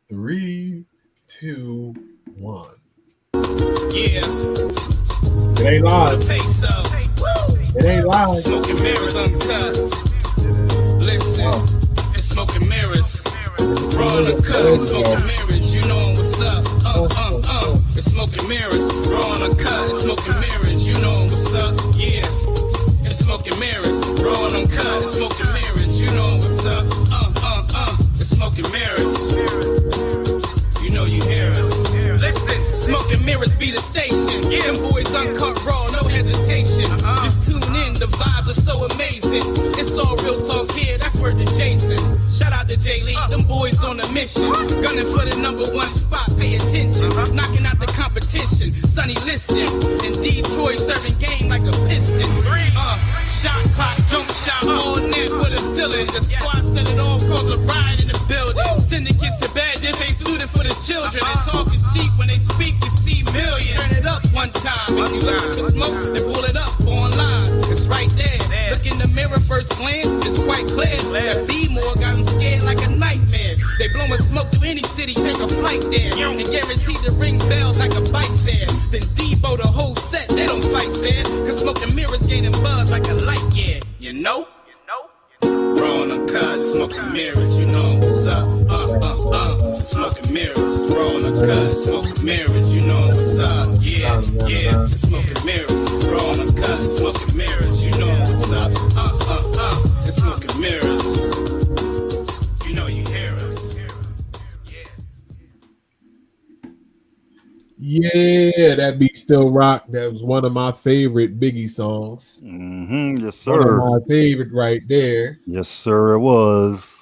Three, two, one. Yeah. It ain't live. Peso. It ain't live. Smoking mirrors uncut. Listen, it's smoking mirrors. Raw uncut. It's smoking mirrors. You know what's up. It's smoking mirrors. Raw uncut. It's smoking mirrors. You know what's up. Yeah. It's smoking mirrors. Raw uncut. It's smoking mirrors. You know what's up. It's smoking mirrors. You know you hear us. Listen, smoking mirrors be the station. Them boys uncut raw, no hesitation. Just tune in, the vibes are so amazing. It's all real talk here, that's word to Jason. Shout out to Jay Lee, them boys on a mission. Gunning for the #1 spot, pay attention. Knocking out the competition, Sonny listen. In Detroit, serving game like a piston. Shot clock, jump shot, all net with a feeling. The squad set it off, cause a riot in the building. Syndicates to bed, this ain't suited for the children. And talking sheep when they speak, you see millions. Turn it up one time. If you looking for smoke, then pull it up online. It's right there. Look in the mirror first glance, it's quite clear. That BMore got them scared like a nightmare. They blowing smoke through any city, take a flight there. And guaranteed to ring bells like a bike fair. Then Debo the whole set, they don't fight fair. Cause smoking mirrors gaining buzz like a light, yeah. You know? Raw uncut, smoking mirrors, you know what's up. Smoking mirrors, raw uncut, smoking mirrors, you know what's up. Yeah, it's smoking mirrors, raw uncut, smoking mirrors, you know what's up. It's smoking mirrors. You know you hear us. Yeah, that beat still rock. That was one of my favorite Biggie songs. Yes, sir. One of my favorite right there. Yes, sir, it was.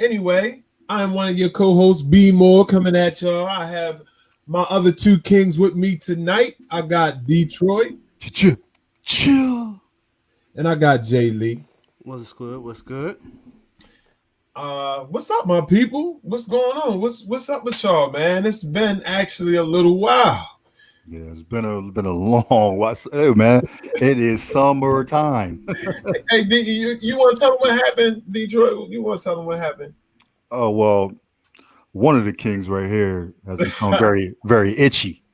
Anyway, I'm one of your co-hosts, BMore, coming at y'all. I have my other two kings with me tonight. I got Detroit. Chill. And I got Jay Lee. What's good? What's good? What's up, my people? What's going on? What's up with y'all, man? It's been actually a little while. Yeah, it's been a long while. Hey, man, it is summertime. Hey, you want to tell them what happened, Detroit? You want to tell them what happened? Oh, well, one of the kings right here has become very, very itchy.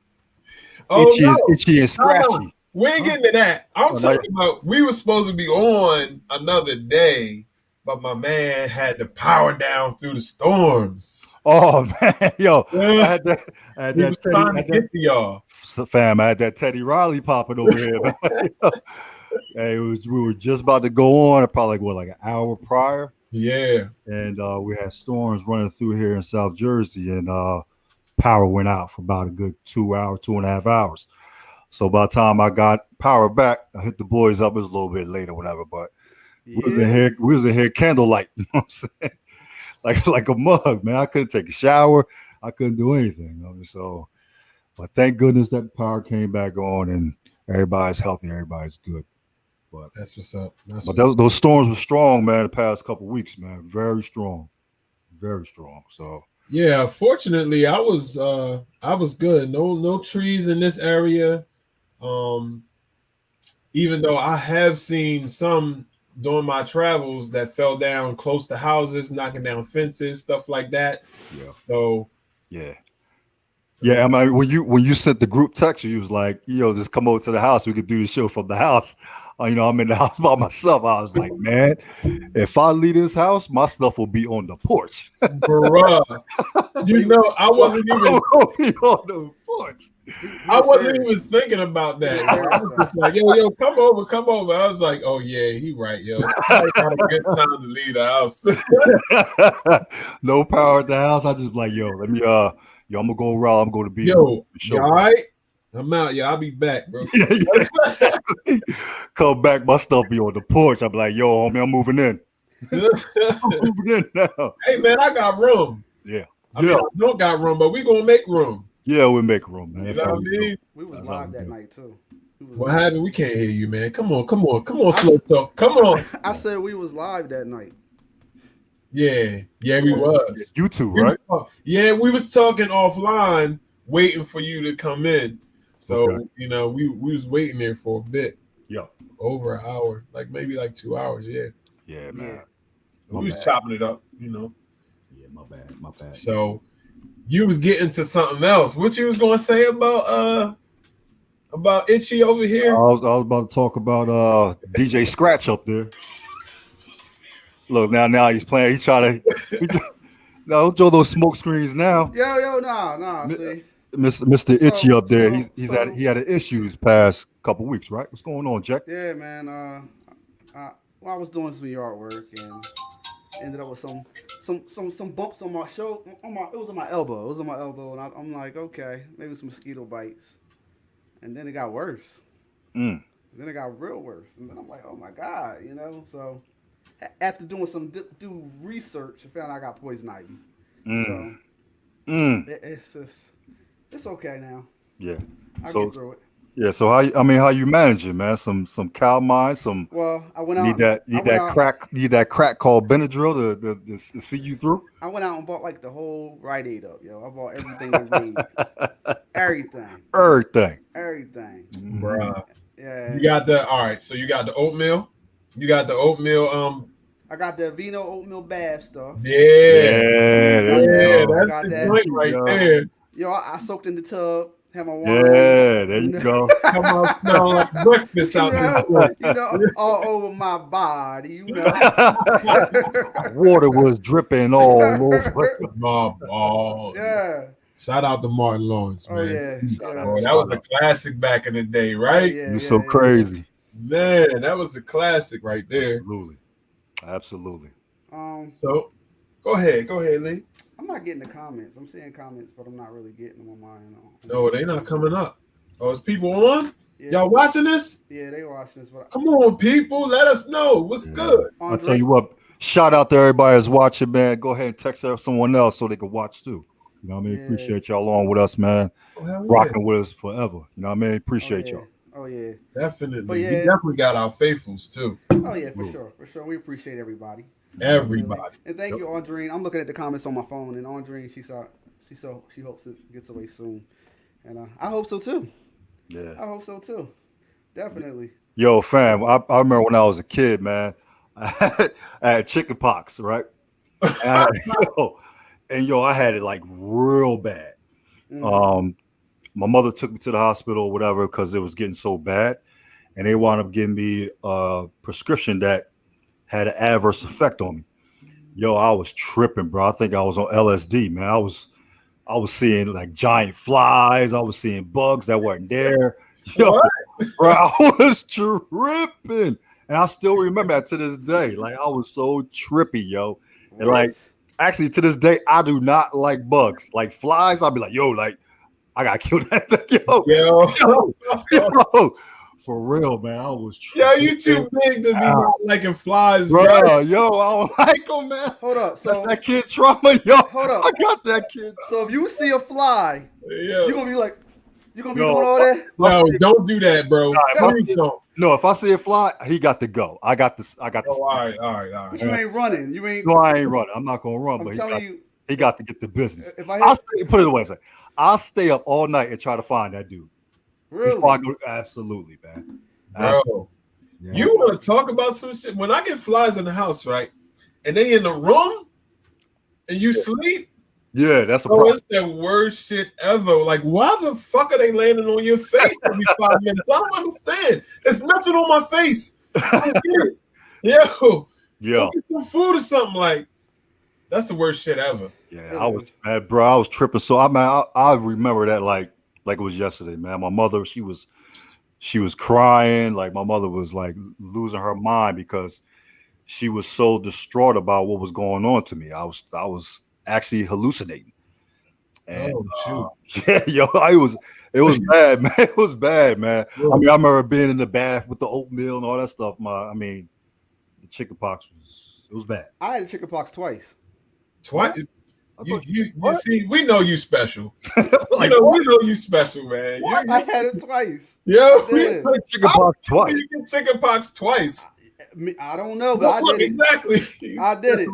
Itchy and scratchy. We ain't getting to that. I'm talking about we were supposed to be on another day, but my man had to power down through the storms. Oh man, yo, I had that trying to get to y'all. Fam, I had that Teddy Riley popping over here. Hey, we were just about to go on, probably like an hour prior. Yeah. And we had storms running through here in South Jersey, and power went out for about a good 2.5 hours. So by the time I got power back, I hit the boys up. It was a little bit later, whatever, but we was in here candlelight, you know what I'm saying? Like a mug, man. I couldn't take a shower. I couldn't do anything. You know? So, but thank goodness that power came back on and everybody's healthy. Everybody's good. But that's what's up. Those storms were strong, man, the past couple of weeks, man. Very strong. Very strong. So yeah, fortunately I was good. No trees in this area. Even though I have seen some during my travels that fell down close to houses, knocking down fences, stuff like that. Yeah. So yeah. I mean, when you sent the group text, you was like, just come over to the house. We could do the show from the house. I'm in the house by myself. I was like, man, if I leave this house, my stuff will be on the porch. Bruh. I wasn't even be on the porch. I wasn't even thinking about that. I was just like, yo, come over. I was like, oh yeah, he right, yo. I got a good time to leave the house. No power at the house. I just like, let me I'm gonna go around. I'm gonna be you all right? I'm out, I'll be back, bro. Come back, my stuff be on the porch. I'm like, yo, homie, I'm moving in. I'm moving in now. Hey man, I got room. Yeah. I don't got room, but we gonna make room. Yeah, we'll make room, man. You know what I mean? We was live that night too. What happened? We can't hear you, man. Come on, slow talk. Come on. I said we was live that night. Yeah, we was. You too, right? We was talking offline, waiting for you to come in. So okay. We was waiting there for a bit. Yeah, over an hour, maybe 2 hours. Yeah. Yeah, man. We was chopping it up, Yeah, my bad. So you was getting to something else. What you was gonna say about Itchy over here? I was about to talk about DJ Scratch up there. Look, now he's playing. He's trying to. No, don't show those smoke screens now. Yo, nah. See, Mr. Itchy up there. He had issues past couple weeks, right? What's going on, Jack? yeah, man. I was doing some yard work and ended up with some bumps on my shoulder. It was on my elbow. It was on my elbow, and I'm like, okay, maybe some mosquito bites. And then it got worse. Mm. Then it got real worse, and then I'm like, oh my god, So after doing some research, I found I got poison ivy. Mm. So it's okay now. Yeah. I get through it. Yeah. So how you manage it, man? Some cow mine, some. Well, I went out. Need that crack called Benadryl to see you through. I went out and bought like the whole Rite Aid up, yo. I bought everything they need. Everything. Bruh. Yeah. You got all right, so you got the oatmeal. You got the oatmeal, I got the Vino oatmeal bath stuff. Yeah, that's the joint right there. Yo, I soaked in the tub, had my wine. Yeah, there you go. Come on, smell like breakfast out there. All over my body, Water was dripping all over. Yeah. Shout out to Martin Lawrence, man. Oh, yeah. Oh, that was a classic back in the day, right? Yeah, You're so crazy. Man, that was a classic right there. Absolutely. So, go ahead, Lee. I'm not getting the comments. I'm seeing comments, but I'm not really getting them on mine. No, they not coming up. Oh, is people on? Yeah. Y'all watching this? Yeah, they watching this. But come on, people. Let us know. What's good? I'll tell you what. Shout out to everybody that's watching, man. Go ahead and text someone else so they can watch too. You know what I mean? Yeah. Appreciate y'all on with us, man. Rocking with us forever. You know what I mean? Appreciate y'all. Oh, yeah. Definitely. But we definitely got our faithfuls too. Oh, yeah, for sure. We appreciate everybody. Everybody. And thank you, Andreen. I'm looking at the comments on my phone, and Andreen, she hopes it gets away soon. And I hope so too. Yeah. I hope so too. Definitely. Yo, fam, I remember when I was a kid, man, I had chicken pox, right? And I had it like real bad. Mm-hmm. My mother took me to the hospital or whatever because it was getting so bad, and they wound up giving me a prescription that had an adverse effect on me. Yo, I was tripping, bro. I think I was on LSD, man. I was seeing like giant flies. I was seeing bugs that weren't there. Yo, bro, I was tripping, and I still remember that to this day. Like I was so trippy, yo, and like. Actually, to this day, I do not like bugs. Like flies, I'll be like, yo, like, I gotta kill that thing. Yo. For real, man. I was Yo, you too big to be not liking flies, bro. Yo, I don't like them, man. Hold up. So, that's that kid trauma, yo. Hold up. I got that kid. So if you see a fly, you're gonna be like, you're gonna be doing all that? No, don't do that, bro. No, if I see a fly, he got to go. I got this. All right. But you ain't running. You ain't. No, I ain't running. I'm not gonna run. I'm but telling you, he got to get the business. If put it away. I'll stay up all night and try to find that dude. Really? Absolutely, man. Bro, you want to talk about some shit? When I get flies in the house, right, and they in the room, and you sleep. Yeah, that's a problem. It's the worst shit ever. Like, why the fuck are they landing on your face every 5 minutes? I don't understand. There's nothing on my face. Yo, get some food or something. Like, that's the worst shit ever. Yeah, I was tripping. So I remember that like it was yesterday, man. My mother, she was crying. Like my mother was like losing her mind because she was so distraught about what was going on to me. I was actually hallucinating. And, yeah, yo, it was bad, man. It was bad, man. I mean, I remember being in the bath with the oatmeal and all that stuff. The chicken pox was bad. I had chicken pox twice. Twice? You see, we know you special. We know you special, man. I had it twice. Yo, chicken pox twice. You get chicken pox twice. I don't know, but I did it. Exactly. I did it.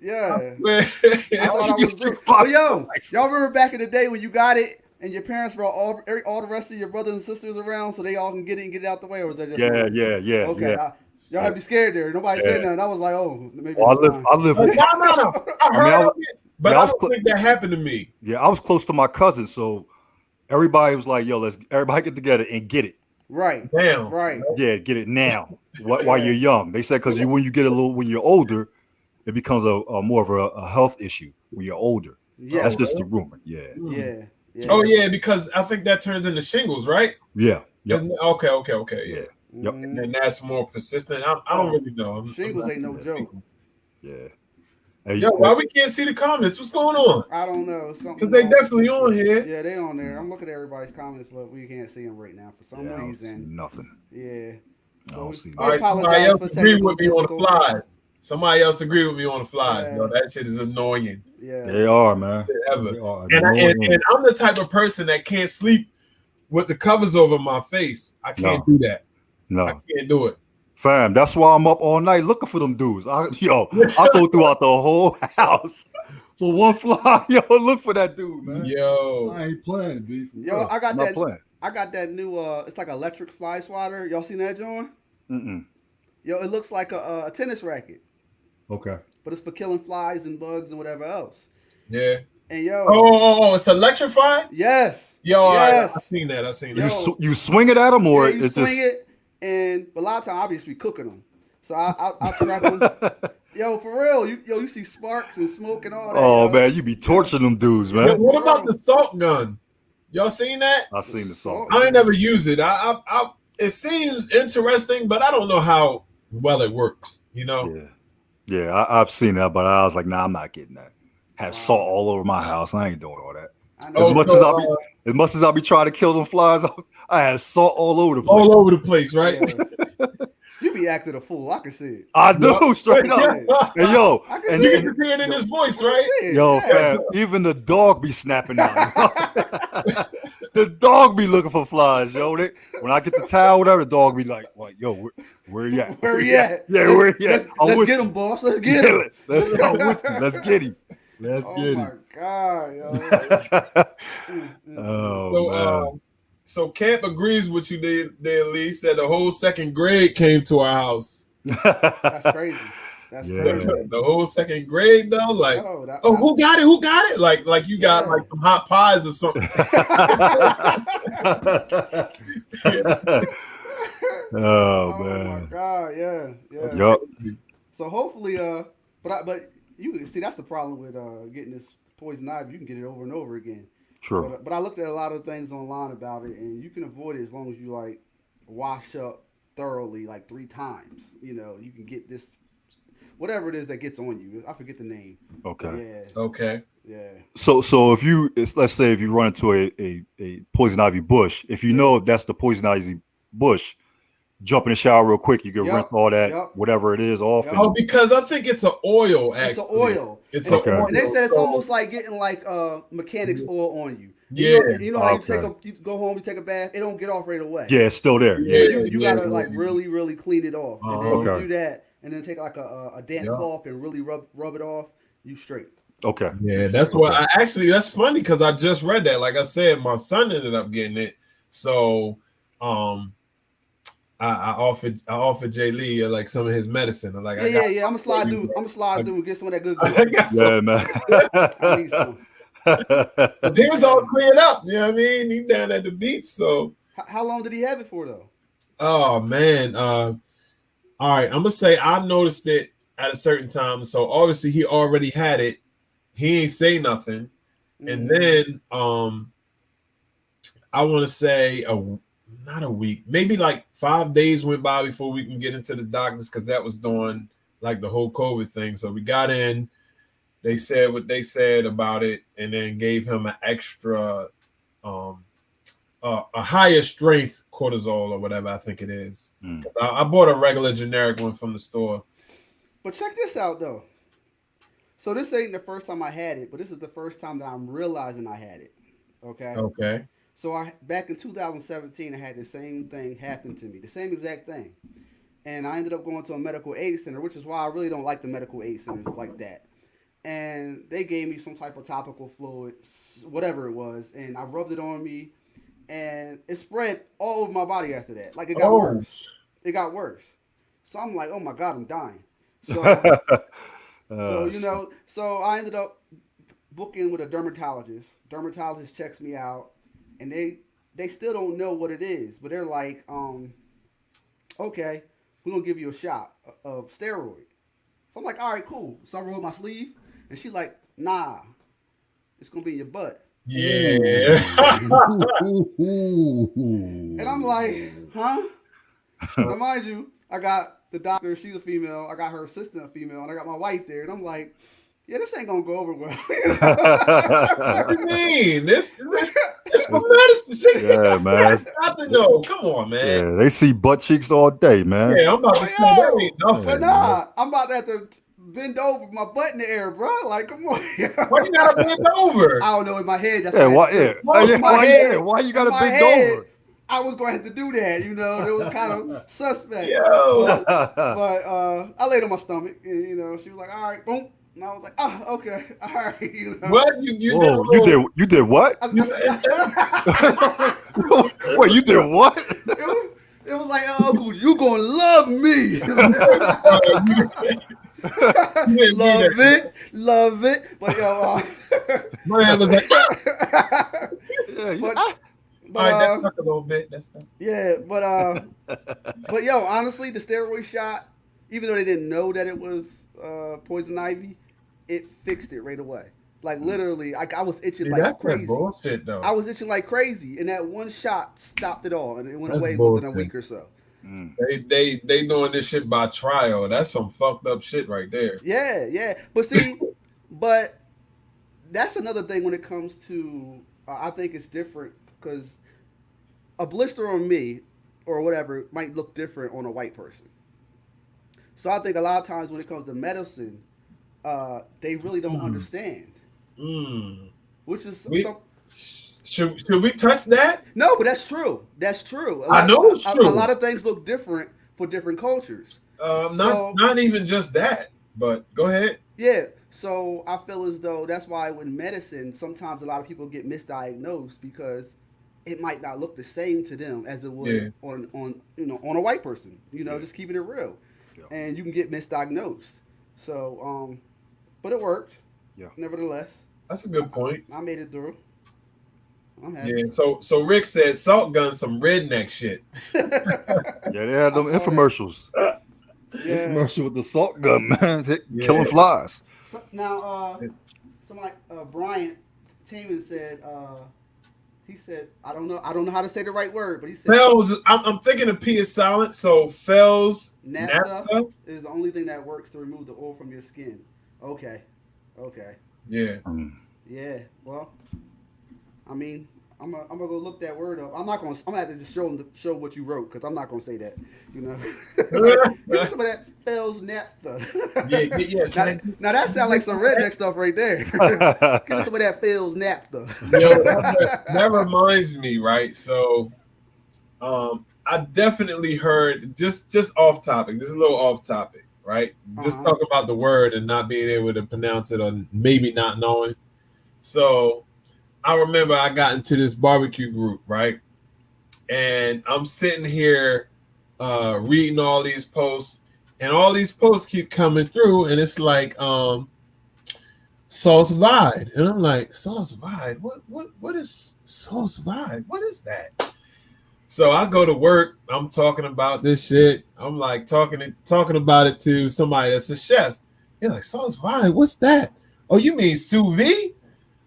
Yeah. I thought I was y'all remember back in the day when you got it and your parents brought all the rest of your brothers and sisters around so they all can get it and get it out the way, or was that just Yeah. Okay. Yeah. Y'all had me scared there. Nobody said nothing. I was like, oh, maybe Well, it's fine. I live. No. I I mean, heard of it, but yeah, I don't think that happened to me. Yeah, I was close to my cousin, so everybody was like, "Yo, let's everybody get together and get it." Right. Damn. Right. Yeah, get it now while you're young. They said because when you get when you're older, it becomes a more of a health issue when you're older. Yeah. That's just the rumor. Yeah. Yeah. Yeah. Oh yeah, because I think that turns into shingles, right? Yeah. Yep. Okay. Yeah. Yep. And that's more persistent. I don't really know. Shingles ain't no joke. Yeah. Hey, Yo, why we can't see the comments? What's going on? I don't know. Because they definitely on here. Yeah, they on there. I'm looking at everybody's comments, but we can't see them right now for some reason. Nothing. Yeah. I don't see All right, somebody else agree with me on the flies. Somebody else agree with me on the flies. Yo, that shit is annoying. Yeah. They are, man. Ever. And I'm the type of person that can't sleep with the covers over my face. I can't do that. No. I can't do it. Fam, that's why I'm up all night looking for them dudes. I go throughout the whole house for one fly. Yo, look for that dude, man. Yo, I ain't playing, B. Yo, I got that. Playing. I got that new. It's like electric fly swatter. Y'all seen that, John? Mm-mm. Yo, it looks like a tennis racket. Okay. But it's for killing flies and bugs and whatever else. Yeah. And yo. Oh, it's electrified? Yes. Yo, yes. I seen that. I seen that. You swing it at them, or you swing it. And a lot of times, obviously, cooking them. So I trap them. Yo, for real, you see sparks and smoke and all that. Oh man, you be torturing them dudes, man. Yo, what about the salt gun? Y'all seen that? I seen the salt. I ain't never used it. It seems interesting, but I don't know how well it works. You know? Yeah, I've seen that, but I was like, nah, I'm not getting that. Have salt all over my house. I ain't doing all that. As much as I be trying to kill them flies, I had salt all over the place. All over the place, right? Yeah. You be acting a fool. I can see it. I do, straight up. And yo, I can see it in his voice, right? Yo, fam, even the dog be snapping out. The dog be looking for flies, yo. When I get the towel, whatever, the dog be like, yo, where you at? Where you at? Yeah, where you at? Let's get him, boss. Let's get him. Let's get him. Let's get him. Oh, my God, yo. So Camp agrees with you there, Lee. Said the whole second grade came to our house. That's crazy. That's crazy. The whole second grade though, like, who got it? Who got it? Like you got like some hot pies or something. Oh man. Oh my God, yeah. Yep. So hopefully, but you can see that's the problem with getting this poison ivy. You can get it over and over again. True. But I looked at a lot of things online about it, and you can avoid it as long as you like wash up thoroughly like 3 times. You know, you can get this, whatever it is that gets on you. I forget the name. Okay. Yeah. Okay. Yeah. So let's say if you run into a poison ivy bush, if you know that's the poison ivy bush, jump in the shower real quick. You can rinse all that, whatever it is, off. Oh, because I think it's an oil. Actually, it's an oil. It's an oil. And they said it's almost like getting like mechanics oil on you. Yeah. You know how you go home, you take a bath, it don't get off right away. Yeah, it's still there. Yeah. You gotta like really, really clean it off. And then you do that, and then take like a damp cloth and really rub it off. You straight. Okay. Yeah, that's what that's funny because I just read that. Like I said, my son ended up getting it. So I offered Jay Lee like some of his medicine. I'm like, I'm gonna slide through and get some of that good. Yeah, man. I need some. He was all cleared up. You know what I mean? He down at the beach. So how long did he have it for though? Oh man. All right, I'm gonna say I noticed it at a certain time. So obviously he already had it. He ain't say nothing. And then I want to say not a week, maybe like 5 days went by before we can get into the doctors because that was during like the whole COVID thing. So we got in, they said what they said about it, and then gave him an extra, a higher strength cortisol or whatever I think it is. I bought a regular generic one from the store. But check this out though. So this ain't the first time I had it, but this is the first time that I'm realizing I had it. Okay. Okay. So back in 2017, I had the same thing happen to me, the same exact thing. And I ended up going to a medical aid center, which is why I really don't like the medical aid centers like that. And they gave me some type of topical fluid, whatever it was, and I rubbed it on me, and it spread all over my body after that. Like it got worse. It got worse. So I'm like, oh my god, I'm dying. So so I ended up booking with a dermatologist. Dermatologist checks me out, and they still don't know what it is, but they're like, okay, we're gonna give you a shot of steroid. So I'm like, all right, cool. So I roll my sleeve, and she's like, nah, it's gonna be in your butt. Yeah. And I'm like, huh? Now, mind you, I got the doctor, she's a female. I got her assistant, a female, and I got my wife there. And I'm like, yeah, this ain't gonna go over well. What do you mean? This for medicine. Yeah, man. Got to know. Come on, man. Yeah, they see butt cheeks all day, man. Yeah, I'm about to say that ain't nothing. But nah, I'm about to have to bend over with my butt in the air, bro. Like, come on. Why you gotta bend over? I don't know, in my head. That's Yeah, what why you gotta bend over? I was going to have to do that, you know. It was kind of suspect. Yo. But I laid on my stomach, and, you know, she was like, all right, boom. And I was like, oh, okay, all right. You know. What? You did what? Wait, you did what? It was like, oh, Uncle, you gonna love me. Love it. But yo, man was like, but, all right, that's stuck a little bit. That's stuck. Yeah, but yo, honestly, the steroid shot, even though they didn't know that it was poison ivy, it fixed it right away. Like literally, I was itching like crazy. That bullshit, though. I was itching like crazy, and that one shot stopped it all, and it went away bullshit. within a week or so. They doing this shit by trial. That's some fucked up shit right there. Yeah. But see, but that's another thing when it comes to. I think it's different because a blister on me or whatever might look different on a white person. So I think a lot of times when it comes to medicine, they really don't understand. Which is should we touch that? No, but that's true. That's true. I know it's true. A lot of things look different for different cultures. Not even just that, but go ahead. Yeah. So I feel as though that's why with medicine, sometimes a lot of people get misdiagnosed because it might not look the same to them as it would on a white person. You know, just keeping it real, and you can get misdiagnosed. So, but it worked. Yeah. Nevertheless, that's a good point. I made it through. I'm happy. Yeah. So Rick said salt gun some redneck shit. Yeah, they had them infomercials. Infomercial with the salt gun, man, killing flies. So, now, somebody, Bryant Taman said, he said, I don't know how to say the right word, but he said Fells. I'm thinking the P is silent, so Fells naphtha is the only thing that works to remove the oil from your skin. Okay. Yeah. Yeah. Well, I mean, I'm gonna go look that word up. I'm gonna have to just show what you wrote because I'm not gonna say that. You know, give me some of that Fells naphtha. Yeah. Now that sounds like some redneck stuff right there. Give me some of that Fells naphtha. Yo, that reminds me, right? So, I definitely heard just off topic. This is a little off topic, right? Just talk about the word and not being able to pronounce it, or maybe not knowing. So, I remember I got into this barbecue group, right? And I'm sitting here reading all these posts, and all these posts keep coming through, and it's like sauce vide. And I'm like, sauce vide? What is sauce vide? What is that? So I go to work, I'm talking about this shit. I'm like talking about it to somebody that's a chef. They're like, sauce vide, what's that? Oh, you mean sous vide?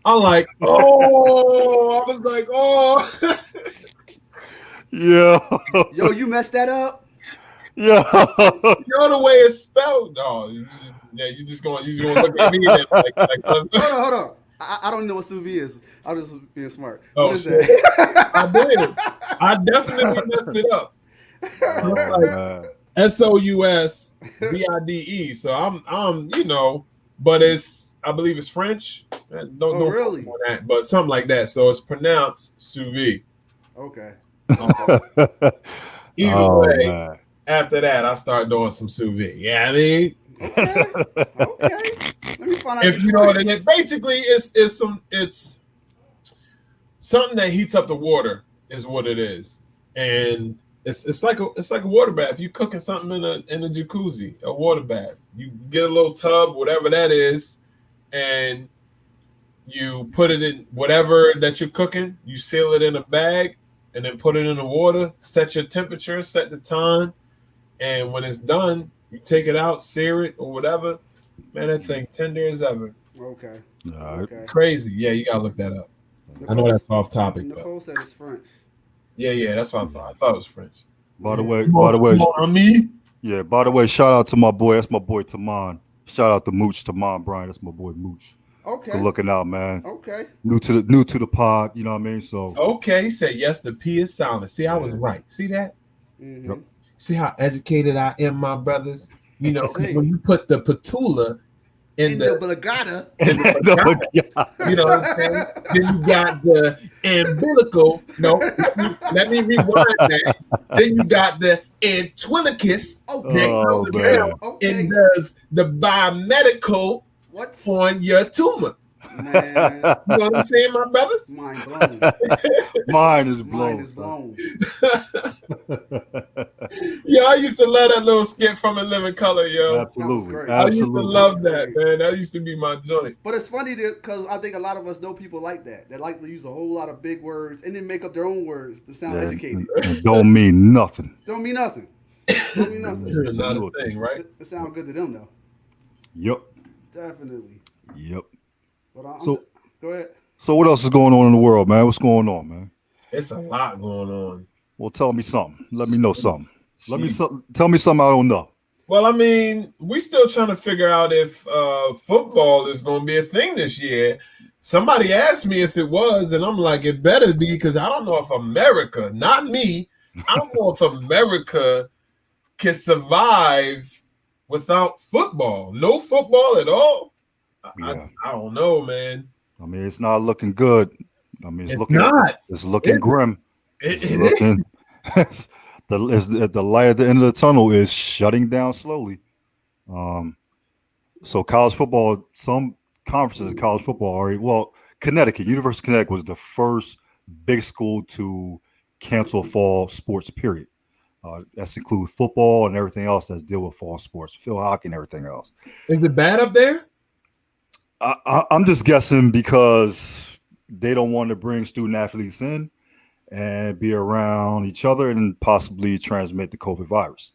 I'm like, oh, I was like, oh. Yo, you messed that up? Yeah. Yo, the way it's spelled. No, you just gonna look at me and like hold on. I don't know what sous vide is. I'm just being smart. Oh, what is shit. that? I did. I definitely messed it up. SOUSVIDE. So I'm but it's, I believe it's French. Don't really? On that, but something like that. So it's pronounced sous vide. Okay. Either way, man. After that, I start doing some sous vide. Yeah, I mean, okay. Let me find out. If you know what it is, basically, it's something that heats up the water is what it is, and It's like a water bath. You cooking something in a jacuzzi, a water bath. You get a little tub, whatever that is, and you put it in whatever that you're cooking. You seal it in a bag, and then put it in the water. Set your temperature, set the time, and when it's done, you take it out, sear it or whatever. Man, that thing tender as ever. Okay. All right. Okay. Crazy. Yeah, you gotta look that up. I know Nicole, that's off topic, but Nicole said it's French. yeah, that's what I thought. I thought it was French. By the way, Come on, me. yeah. By the way, shout out to my boy. That's my boy Taman. Shout out to Mooch Taman Brian. That's my boy Mooch. Okay. Good looking out, man. Okay. New to the pod. You know what I mean? So Okay, he said yes. The P is silent. See, I was right. See that? Mm-hmm. Yep. See how educated I am, my brothers. You know, See. when you put the patula in the Blagata. you know what I'm saying? Then you got the umbilical. No, let me rewind that. Then you got the antilicus. Okay. Oh, okay. man. Okay. It does the biomedical What? on your tumor. Man. You know what I'm saying, my brothers? Mind blown. Mine is blown. Mind is blown. Yo, I used to love that little skit from In Living Color, yo. Absolutely. great. I used to Absolutely. love that, man. That used to be my joint. But it's funny because I think a lot of us know people like that. They like to use a whole lot of big words and then make up their own words to sound Yeah, educated. it don't mean nothing. Don't mean nothing. Don't mean nothing. Not a thing, right? It sounds good to them though. Yep. Definitely. Yep. But go ahead. So what else is going on in the world, man? What's going on, man? It's a lot going on. Well, tell me something. Let me know something. Tell me something I don't know. Well, I mean, we still trying to figure out if football is going to be a thing this year. Somebody asked me if it was, and I'm like, it better be, because I don't know if America, not me, I don't know if America can survive without football. No football at all. Yeah. I don't know, man. I mean, it's not looking good. I mean, It's not. It's looking grim. It It's is. looking, the light at the end of the tunnel is shutting down slowly. So college football, some conferences in college football already. Well, Connecticut, University of Connecticut was the first big school to cancel fall sports. Period. That's include football and everything else that's deal with fall sports, field hockey and everything else. Is it bad up there? I'm just guessing because they don't want to bring student athletes in and be around each other and possibly transmit the COVID virus.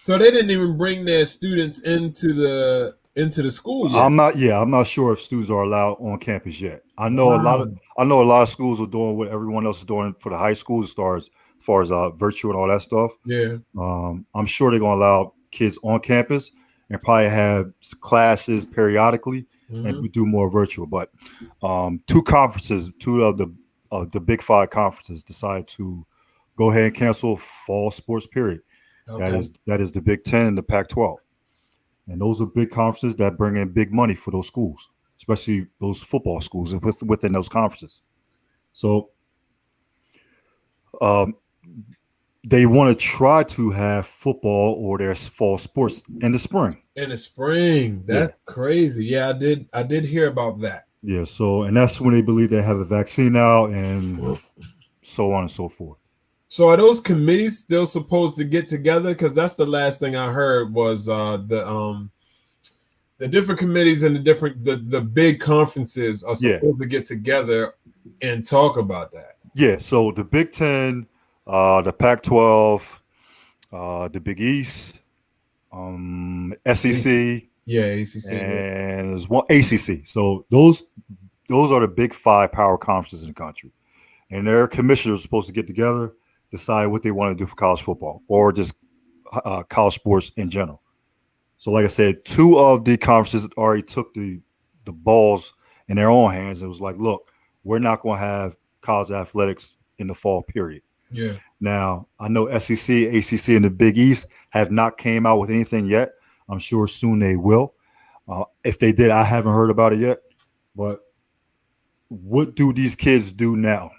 So they didn't even bring their students into the school yet. I'm not sure if students are allowed on campus yet. I know a lot of schools are doing what everyone else is doing for the high schools as far as virtual and all that stuff. Yeah. I'm sure they're gonna allow kids on campus and probably have classes periodically. And we do more virtual, but two of the Big Five conferences decided to go ahead and cancel fall sports. Period. Okay. That is the Big Ten and the Pac-12, and those are big conferences that bring in big money for those schools, especially those football schools within those conferences. So, they want to try to have football or their fall sports in the spring. In the spring. That's crazy. Yeah, I did hear about that. Yeah, so and that's when they believe they have a vaccine out and so on and so forth. So are those committees still supposed to get together? Because that's the last thing I heard was the different committees and the big conferences are supposed to get together and talk about that. Yeah, so the Big Ten, the Pac-12, the Big East, SEC, ACC, and there's one ACC. So those are the Big Five power conferences in the country, and their commissioners are supposed to get together, decide what they want to do for college football or just college sports in general. So, like I said, two of the conferences already took the balls in their own hands. It was like, look, we're not going to have college athletics in the fall period. Yeah. Now, I know SEC, ACC, and the Big East have not came out with anything yet. I'm sure soon they will. If they did, I haven't heard about it yet. But what do these kids do now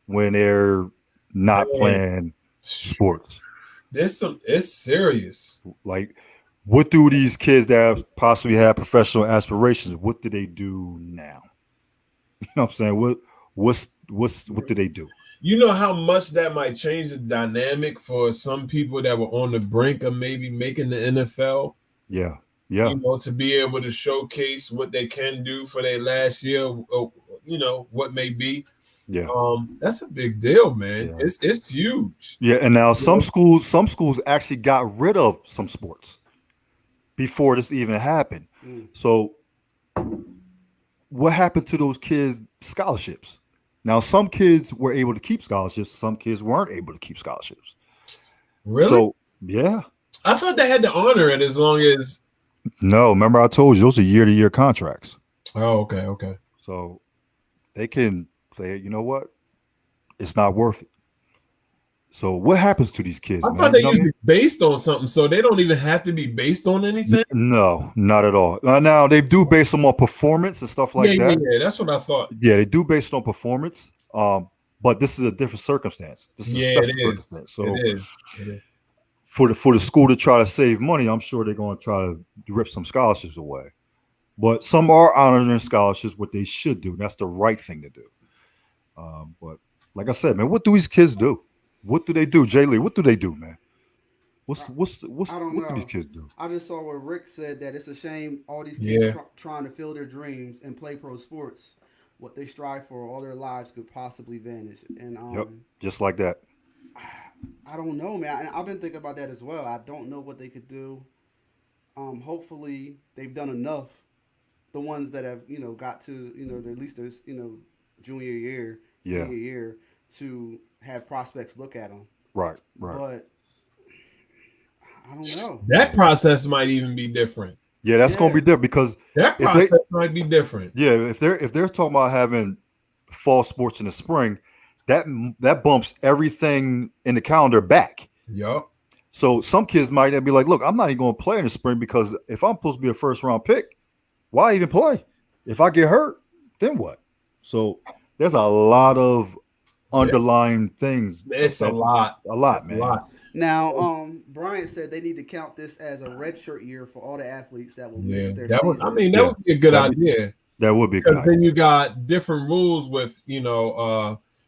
when they're not playing sports? It's serious. Like, what do these kids that possibly have professional aspirations, what do they do now? You know what I'm saying? What do they do? you know how much that might change the dynamic for some people that were on the brink of maybe making the NFL. Yeah. Yeah. You know, to be able to showcase what they can do for their last year, you know, what may be. Yeah. That's a big deal, man. Yeah. It's huge. Yeah. And now some schools actually got rid of some sports before this even happened. So what happened to those kids' scholarships? Now, some kids were able to keep scholarships. Some kids weren't able to keep scholarships. Really? So, yeah. I thought they had to honor it as long as. No, remember I told you those are year-to-year contracts. Oh, okay. So they can say, you know what? It's not worth it. So what happens to these kids, I man? thought they used to be based on something, so they don't even have to be based on anything? No, not at all. Now, they do base them on performance and stuff like that. Yeah, that's what I thought. Yeah, they do based on performance. But this is a different circumstance. This is a special circumstance. So it is. For the school to try to save money, I'm sure they're going to try to rip some scholarships away. But some are honoring scholarships, what they should do. That's the right thing to do. But like I said, man, what do these kids do? What do they do, Jay Lee? What do they do, man? What do these kids do? I just saw where Rick said that it's a shame all these kids trying to fill their dreams and play pro sports. What they strive for all their lives could possibly vanish. And yep, just like that. I don't know, man. I've been thinking about that as well. I don't know what they could do. Hopefully they've done enough. The ones that have, got to, at least there's, junior year, senior year, to have prospects look at them. Right. But I don't know. That process might even be different. Yeah, that's going to be different because that process might be different. Yeah, if they're talking about having fall sports in the spring, that bumps everything in the calendar back. Yep. So some kids might be like, look, I'm not even going to play in the spring because if I'm supposed to be a first round pick, why even play? If I get hurt, then what? So there's a lot of underlying things. It's a lot, man. A lot. Now, Bryant said they need to count this as a redshirt year for all the athletes that will miss their season. That would be a good idea. That would be good. Because then you got different rules with,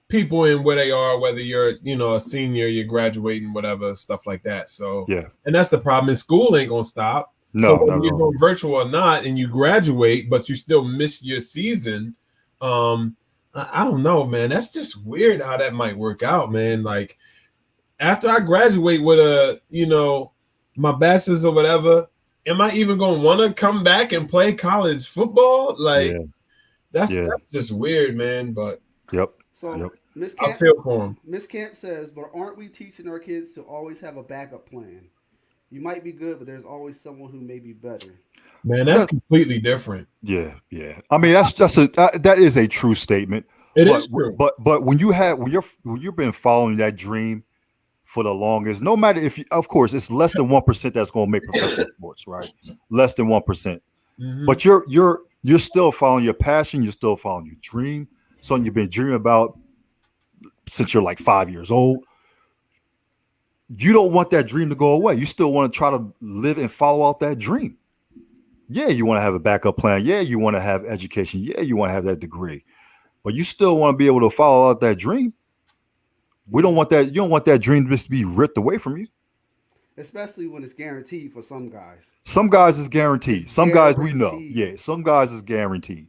people in where they are, whether you're, a senior, you're graduating, whatever, stuff like that. So, and that's the problem. And school ain't going to stop. No, so whether you're going virtual or not, and you graduate, but you still miss your season, I don't know, man. That's just weird how that might work out, man. Like, after I graduate with my bachelor's or whatever, am I even going to want to come back and play college football? Like, that's just weird, man. But so Miss I Camp, feel for him. Miss Camp says, but aren't we teaching our kids to always have a backup plan? You might be good, but there's always someone who may be better. Man, that's completely different. Yeah. I mean, that is a true statement. It is true. But when you've been following that dream for the longest, no matter of course, it's less than 1% that's going to make professional sports, right? Less than 1%. Mm-hmm. But you're still following your passion. You're still following your dream. Something you've been dreaming about since you're like 5 years old. You don't want that dream to go away. You still want to try to live and follow out that dream. Yeah, you want to have a backup plan. Yeah, you want to have education. Yeah, you want to have that degree. But you still want to be able to follow out that dream. We don't want that. You don't want that dream just to be ripped away from you. Especially when it's guaranteed for some guys. Some guys is guaranteed. Some guys we know. Yeah, some guys is guaranteed.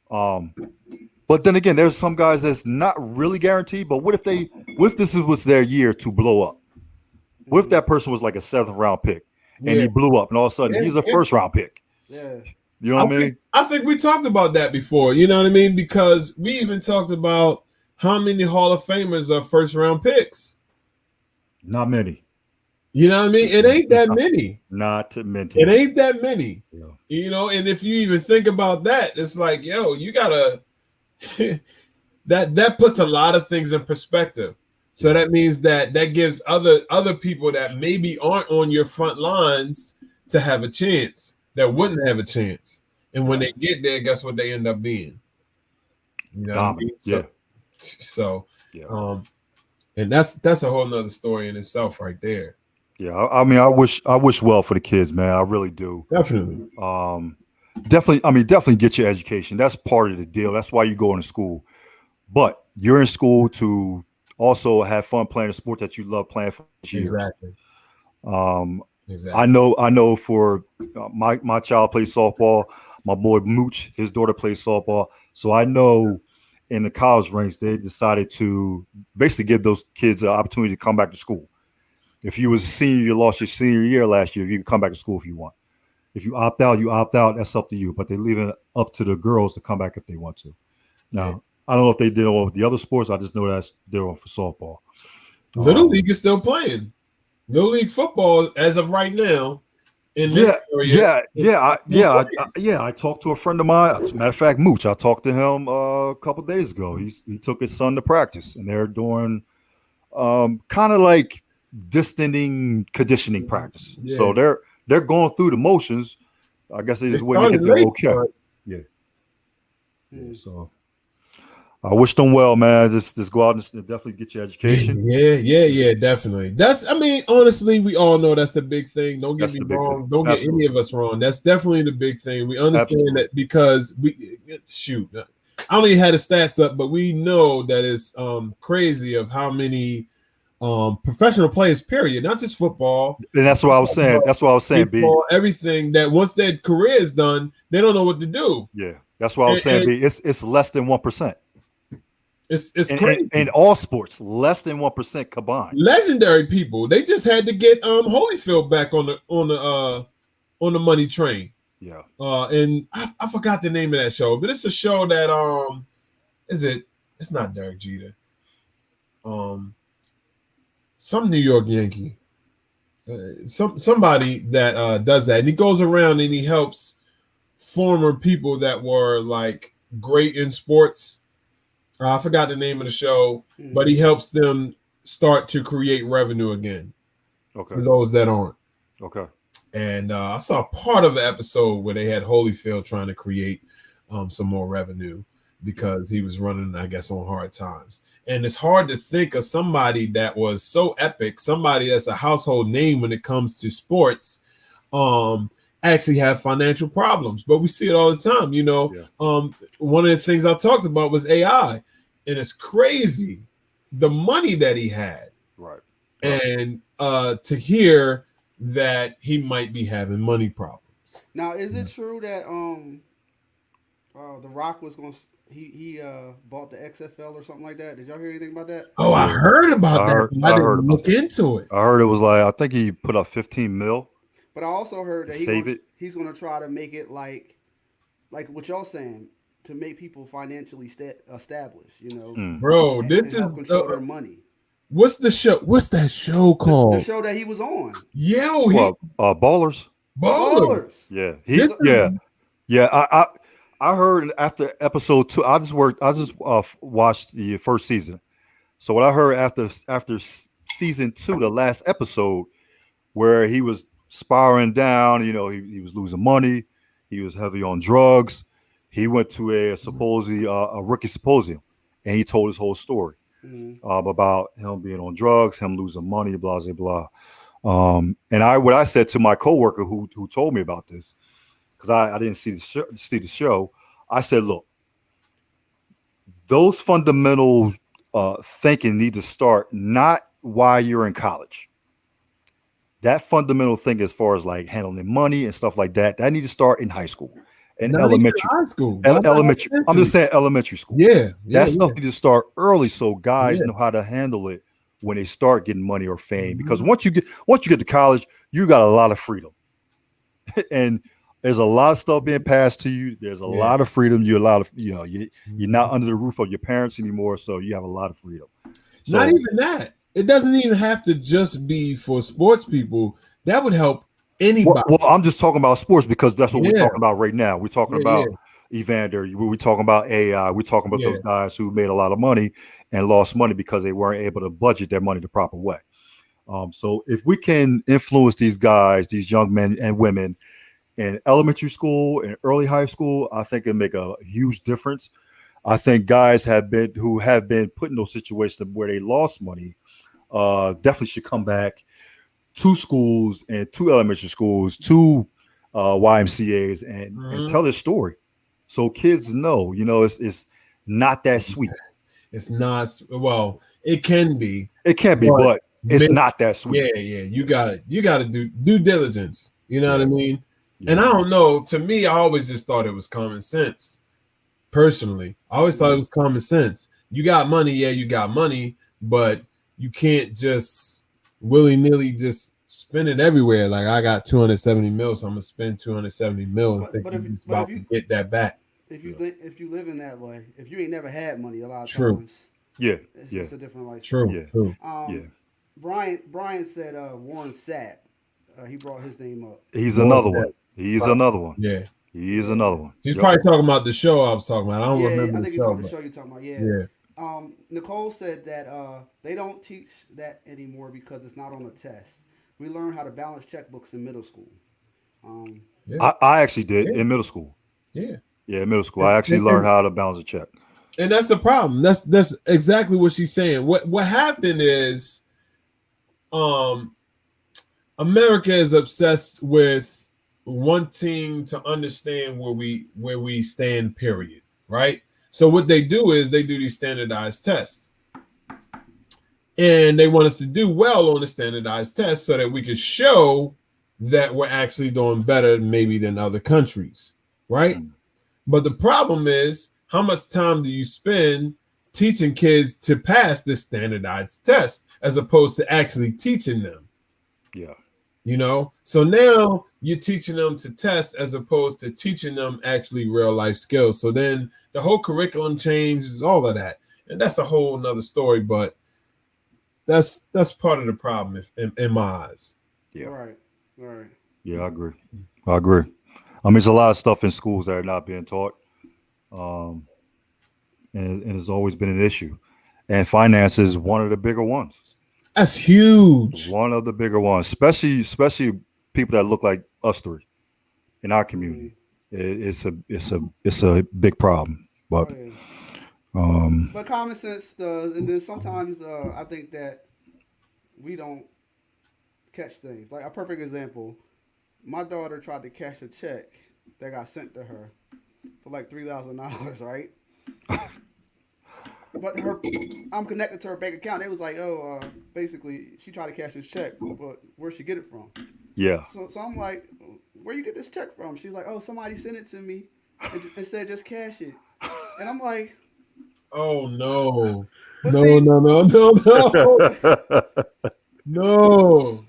But then again, there's some guys that's not really guaranteed. But what if this was their year to blow up? What if that person was like a 7th round pick and he blew up and all of a sudden he's a 1st round pick? Yeah. You know what I mean? I think we talked about that before. You know what I mean? Because we even talked about how many Hall of Famers are 1st round picks. Not many. You know what I mean? It ain't that many. Not many. It ain't that many. Yeah. And if you even think about that, it's like, yo, you gotta that puts a lot of things in perspective. So that means that gives other people that maybe aren't on your front lines to have a chance that wouldn't have a chance. And when they get there, guess what they end up being? You know what I mean? So and that's a whole nother story in itself right there. Yeah, I mean, I wish well for the kids, man. I really do. Definitely. Definitely get your education. That's part of the deal. That's why you go into school. But you're in school to also have fun playing a sport that you love playing for years. Exactly. I know for my child plays softball. My boy Mooch, his daughter plays softball. So I know in the college ranks, they decided to basically give those kids an opportunity to come back to school. If you was a senior, you lost your senior year last year, you can come back to school if you want. If you opt out, you opt out. That's up to you. But they leave it up to the girls to come back if they want to. Now, I don't know if they did it with the other sports. I just know that's they're on for softball. Little League is still playing. Little League football, as of right now, in this area. I talked to a friend of mine. As a matter of fact, Mooch. I talked to him a couple of days ago. He took his son to practice, and they're doing kind of like distancing conditioning practice. Yeah. So they're going through the motions. I guess they just waiting to get their okay. Yeah. So I wish them well, man. Just go out and definitely get your education. Yeah, definitely. Honestly, we all know that's the big thing. Don't get me wrong. Don't get any of us wrong. That's definitely the big thing. We understand that because I don't even have the stats up, but we know that it's crazy of how many professional players, period, not just football. And that's what I was saying. Baseball, everything that once their career is done, they don't know what to do. Yeah, that's what I was saying. B. It's less than 1%. It's crazy. In all sports, less than 1% combined. Legendary people. They just had to get Holyfield back on the money train. Yeah. And I forgot the name of that show, but it's a show that it's not Derek Jeter. Some New York Yankee. Somebody that does that. And he goes around and he helps former people that were like great in sports. I forgot the name of the show, but he helps them start to create revenue again. Okay. For those that aren't. Okay. And I saw part of the episode where they had Holyfield trying to create some more revenue because he was running, I guess, on hard times. And it's hard to think of somebody that was so epic, somebody that's a household name when it comes to sports, actually have financial problems. But we see it all the time. One of the things I talked about was AI, and it's crazy the money that he had. Right. And to hear that he might be having money problems. Now, is it true that The Rock was going to he bought the XFL or something like that? Did y'all hear anything about that? Oh, I heard about that. I didn't look into it. I heard it was like, I think he put up 15 mil. But I also heard that he's going to try to make it like what y'all saying, to make people financially established, Bro, this is control their money. What's the show? What's that show called? The show that he was on. Ballers. Ballers. Yeah. I heard after episode 2. I just watched the first season. So what I heard after season 2, the last episode, where he was spiraling down, he was losing money, he was heavy on drugs. He went to a rookie symposium, and he told his whole story about him being on drugs, him losing money, blah blah blah. And what I said to my coworker who told me about this, because I didn't see the show, I said, look, those fundamental thinking need to start not while you're in college. That fundamental thing, as far as like handling money and stuff like that, that needs to start in high school and elementary. High school. Elementary. I'm just saying elementary school. Yeah. That stuff needs to start early so guys know how to handle it when they start getting money or fame. Because once you get to college, you got a lot of freedom. And there's a lot of stuff being passed to you. There's a lot of freedom. You're not under the roof of your parents anymore, so you have a lot of freedom. So, not even that. It doesn't even have to just be for sports people. That would help anybody. Well, I'm just talking about sports because that's what we're talking about right now. We're talking about Evander. We're talking about AI. We're talking about those guys who made a lot of money and lost money because they weren't able to budget their money the proper way. So if we can influence these guys, these young men and women in elementary school and early high school, I think it'll make a huge difference. I think guys who have been put in those situations where they lost money definitely should come back to schools and to elementary schools, to YMCAs and tell their story. So kids know, it's not that sweet. It's not. Well, it can be. It can be, but it's not that sweet. Yeah. You got to do due diligence. You know what I mean? Yeah. And I don't know. To me, I always just thought it was common sense. Personally, I always thought it was common sense. You got money, yeah, you got money, but you can't just willy-nilly just spend it everywhere. Like, I got 270 mil, so I'm gonna spend 270 mil and think you're about to get that back. If you live in that way, if you ain't never had money, a lot of True. times, it's yeah, just a different lifestyle. True. Brian said Warren Sapp. He brought his name up. He's another one. He's another one. Yeah. He is another one. He's probably talking about the show I was talking about. I don't remember I think the show. It's the show you're talking about. Yeah. Nicole said that they don't teach that anymore because it's not on a test. We learn how to balance checkbooks in middle school. I actually did in middle school. Yeah, in middle school. I actually learned how to balance a check. And that's the problem. That's exactly what she's saying. What happened is America is obsessed with wanting to understand where we stand, period. Right? So what they do is they do these standardized tests. And they want us to do well on the standardized tests so that we can show that we're actually doing better maybe than other countries, right? But the problem is, how much time do you spend teaching kids to pass this standardized test as opposed to actually teaching them? Yeah. You know, so now you're teaching them to test as opposed to teaching them actually real life skills. So then the whole curriculum changes, all of that. And that's a whole nother story, but that's part of the problem in my eyes. Yeah. Right. Yeah, I agree. I mean, there's a lot of stuff in schools that are not being taught. And it's always been an issue. And finance is one of the bigger ones. That's huge. One of the bigger ones, especially people that look like us three in our community. It's a big problem. But but common sense does, and then sometimes I think that we don't catch things. Like a perfect example, my daughter tried to cash a check that got sent to her for like $3,000, right? But I'm connected to her bank account. It was like, basically, she tried to cash this check, but where'd she get it from? Yeah. So I'm like, where you get this check from? She's like, somebody sent it to me and said just cash it. And I'm like, oh no, but no, see, no. No.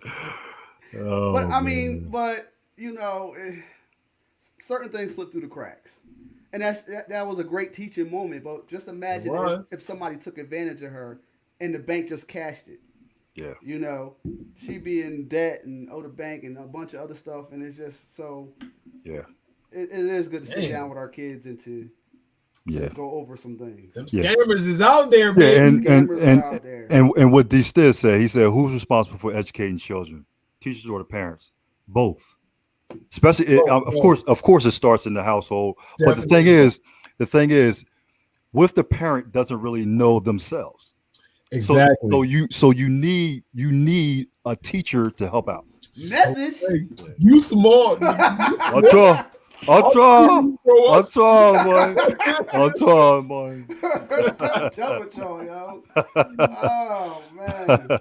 Oh, but I mean, you know, certain things slip through the cracks. And that was a great teaching moment. But just imagine if somebody took advantage of her and the bank just cashed it. Yeah. You know, she'd be in debt and owe the bank and a bunch of other stuff. And it's just so. Yeah. It is good to sit down with our kids and to go over some things. Them scammers is out there, man. And what D. Still said, he said, who's responsible for educating children? Teachers or the parents? Both. Especially, of course, it starts in the household. Definitely. But the thing is, what if the parent doesn't really know themselves? Exactly. So you need a teacher to help out. Message. You smart. I'll try, boy. Tell with y'all, yo. Oh man.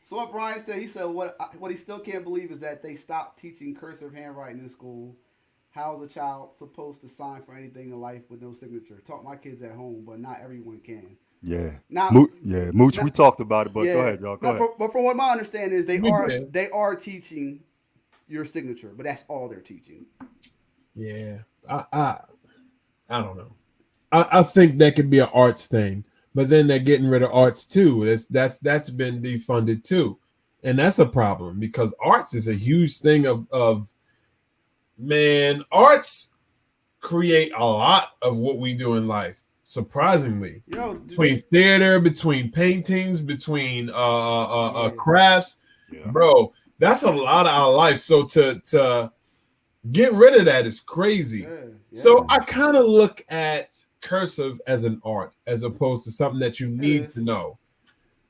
So what Brian said, he said what he still can't believe is that they stopped teaching cursive handwriting in school. How is a child supposed to sign for anything in life with no signature? Taught my kids at home, but not everyone can. Yeah. Mooch, we talked about it, but go ahead, y'all. Go ahead. But from what my understanding is, they are teaching your signature, but that's all they're teaching. Yeah, I don't know. I think that could be an arts thing. But then they're getting rid of arts too. That's been defunded too, and that's a problem because arts is a huge thing of man. Arts create a lot of what we do in life. Surprisingly, between theater, between paintings, between crafts, bro, that's a lot of our life. So to get rid of that is crazy. So I kind of look at cursive as an art as opposed to something that you need to know.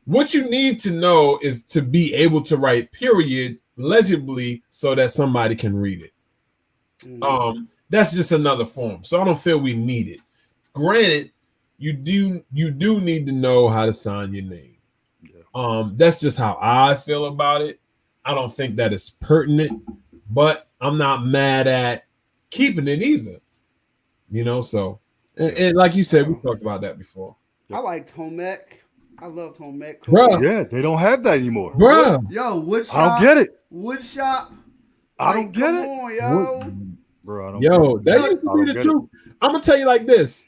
What you need to know is to be able to write period legibly so that somebody can read it. That's just another form. So I don't feel we need it. Granted, you do need to know how to sign your name. Yeah. That's just how I feel about it. I don't think that is pertinent, but I'm not mad at keeping it either. You know, so and like you said, we talked about that before. I liked home ec. I loved home ec. Bruh. Yeah, they don't have that anymore. Bruh. Yo, wood shop. I don't get it. Wood shop. I don't get it. Come on, yo. Bro, I don't Yo, get it. that used to be the truth. I'm gonna tell you like this.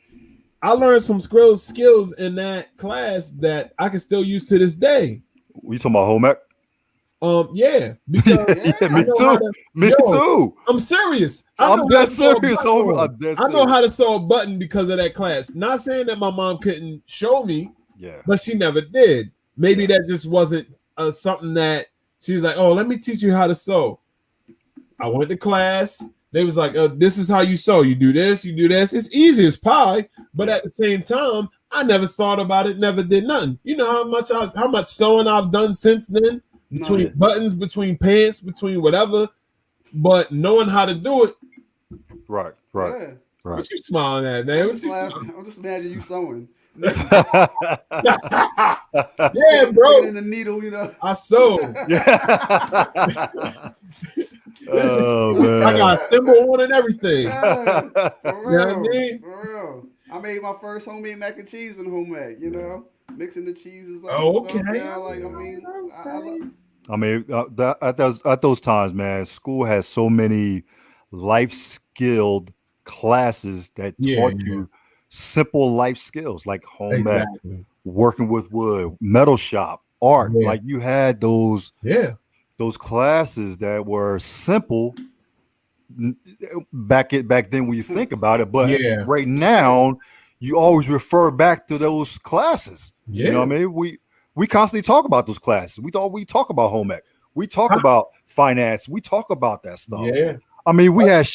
I learned some skills in that class that I can still use to this day. You talking about home ec? Yeah, because me too. Me too. I'm serious. I'm dead serious. I know how to sew a button because of that class. Not saying that my mom couldn't show me, but she never did. Maybe that just wasn't something that she's like, oh, let me teach you how to sew. I went to class. They was like, this is how you sew. You do this, you do this. It's easy as pie, but at the same time, I never thought about it, never did nothing. You know how much sewing I've done since then? Between buttons, between pants, between whatever, but knowing how to do it. Right. What you smiling at, man? I'm just imagining you sewing. Yeah, bro. In the needle, you know. I sew. Oh man, I got a thimble on and everything. Yeah, for real, you know what I mean? For real. I made my first homemade mac and cheese in home ec, you know, mixing the cheeses. Okay. I mean, at those times, man, school has so many life skilled classes that taught you simple life skills like home ec, working with wood, metal shop, art. Like you had those classes that were simple back then when you think about it, but right now you always refer back to those classes. You know what I mean? We constantly talk about those classes. We talk about home ec. We talk about finance. We talk about that stuff. Yeah. I mean, we had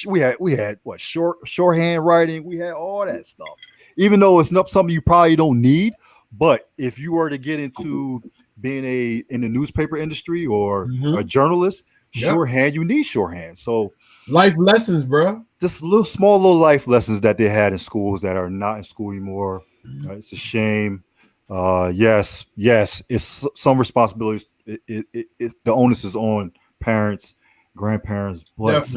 what shorthand writing. We had all that stuff. Even though it's not something you probably don't need, but if you were to get into being in the newspaper industry or a journalist, shorthand, you need shorthand. So life lessons, bro. Just little life lessons that they had in schools that are not in school anymore. It's a shame. Yes, it's some responsibilities. The onus is on parents, grandparents, but at the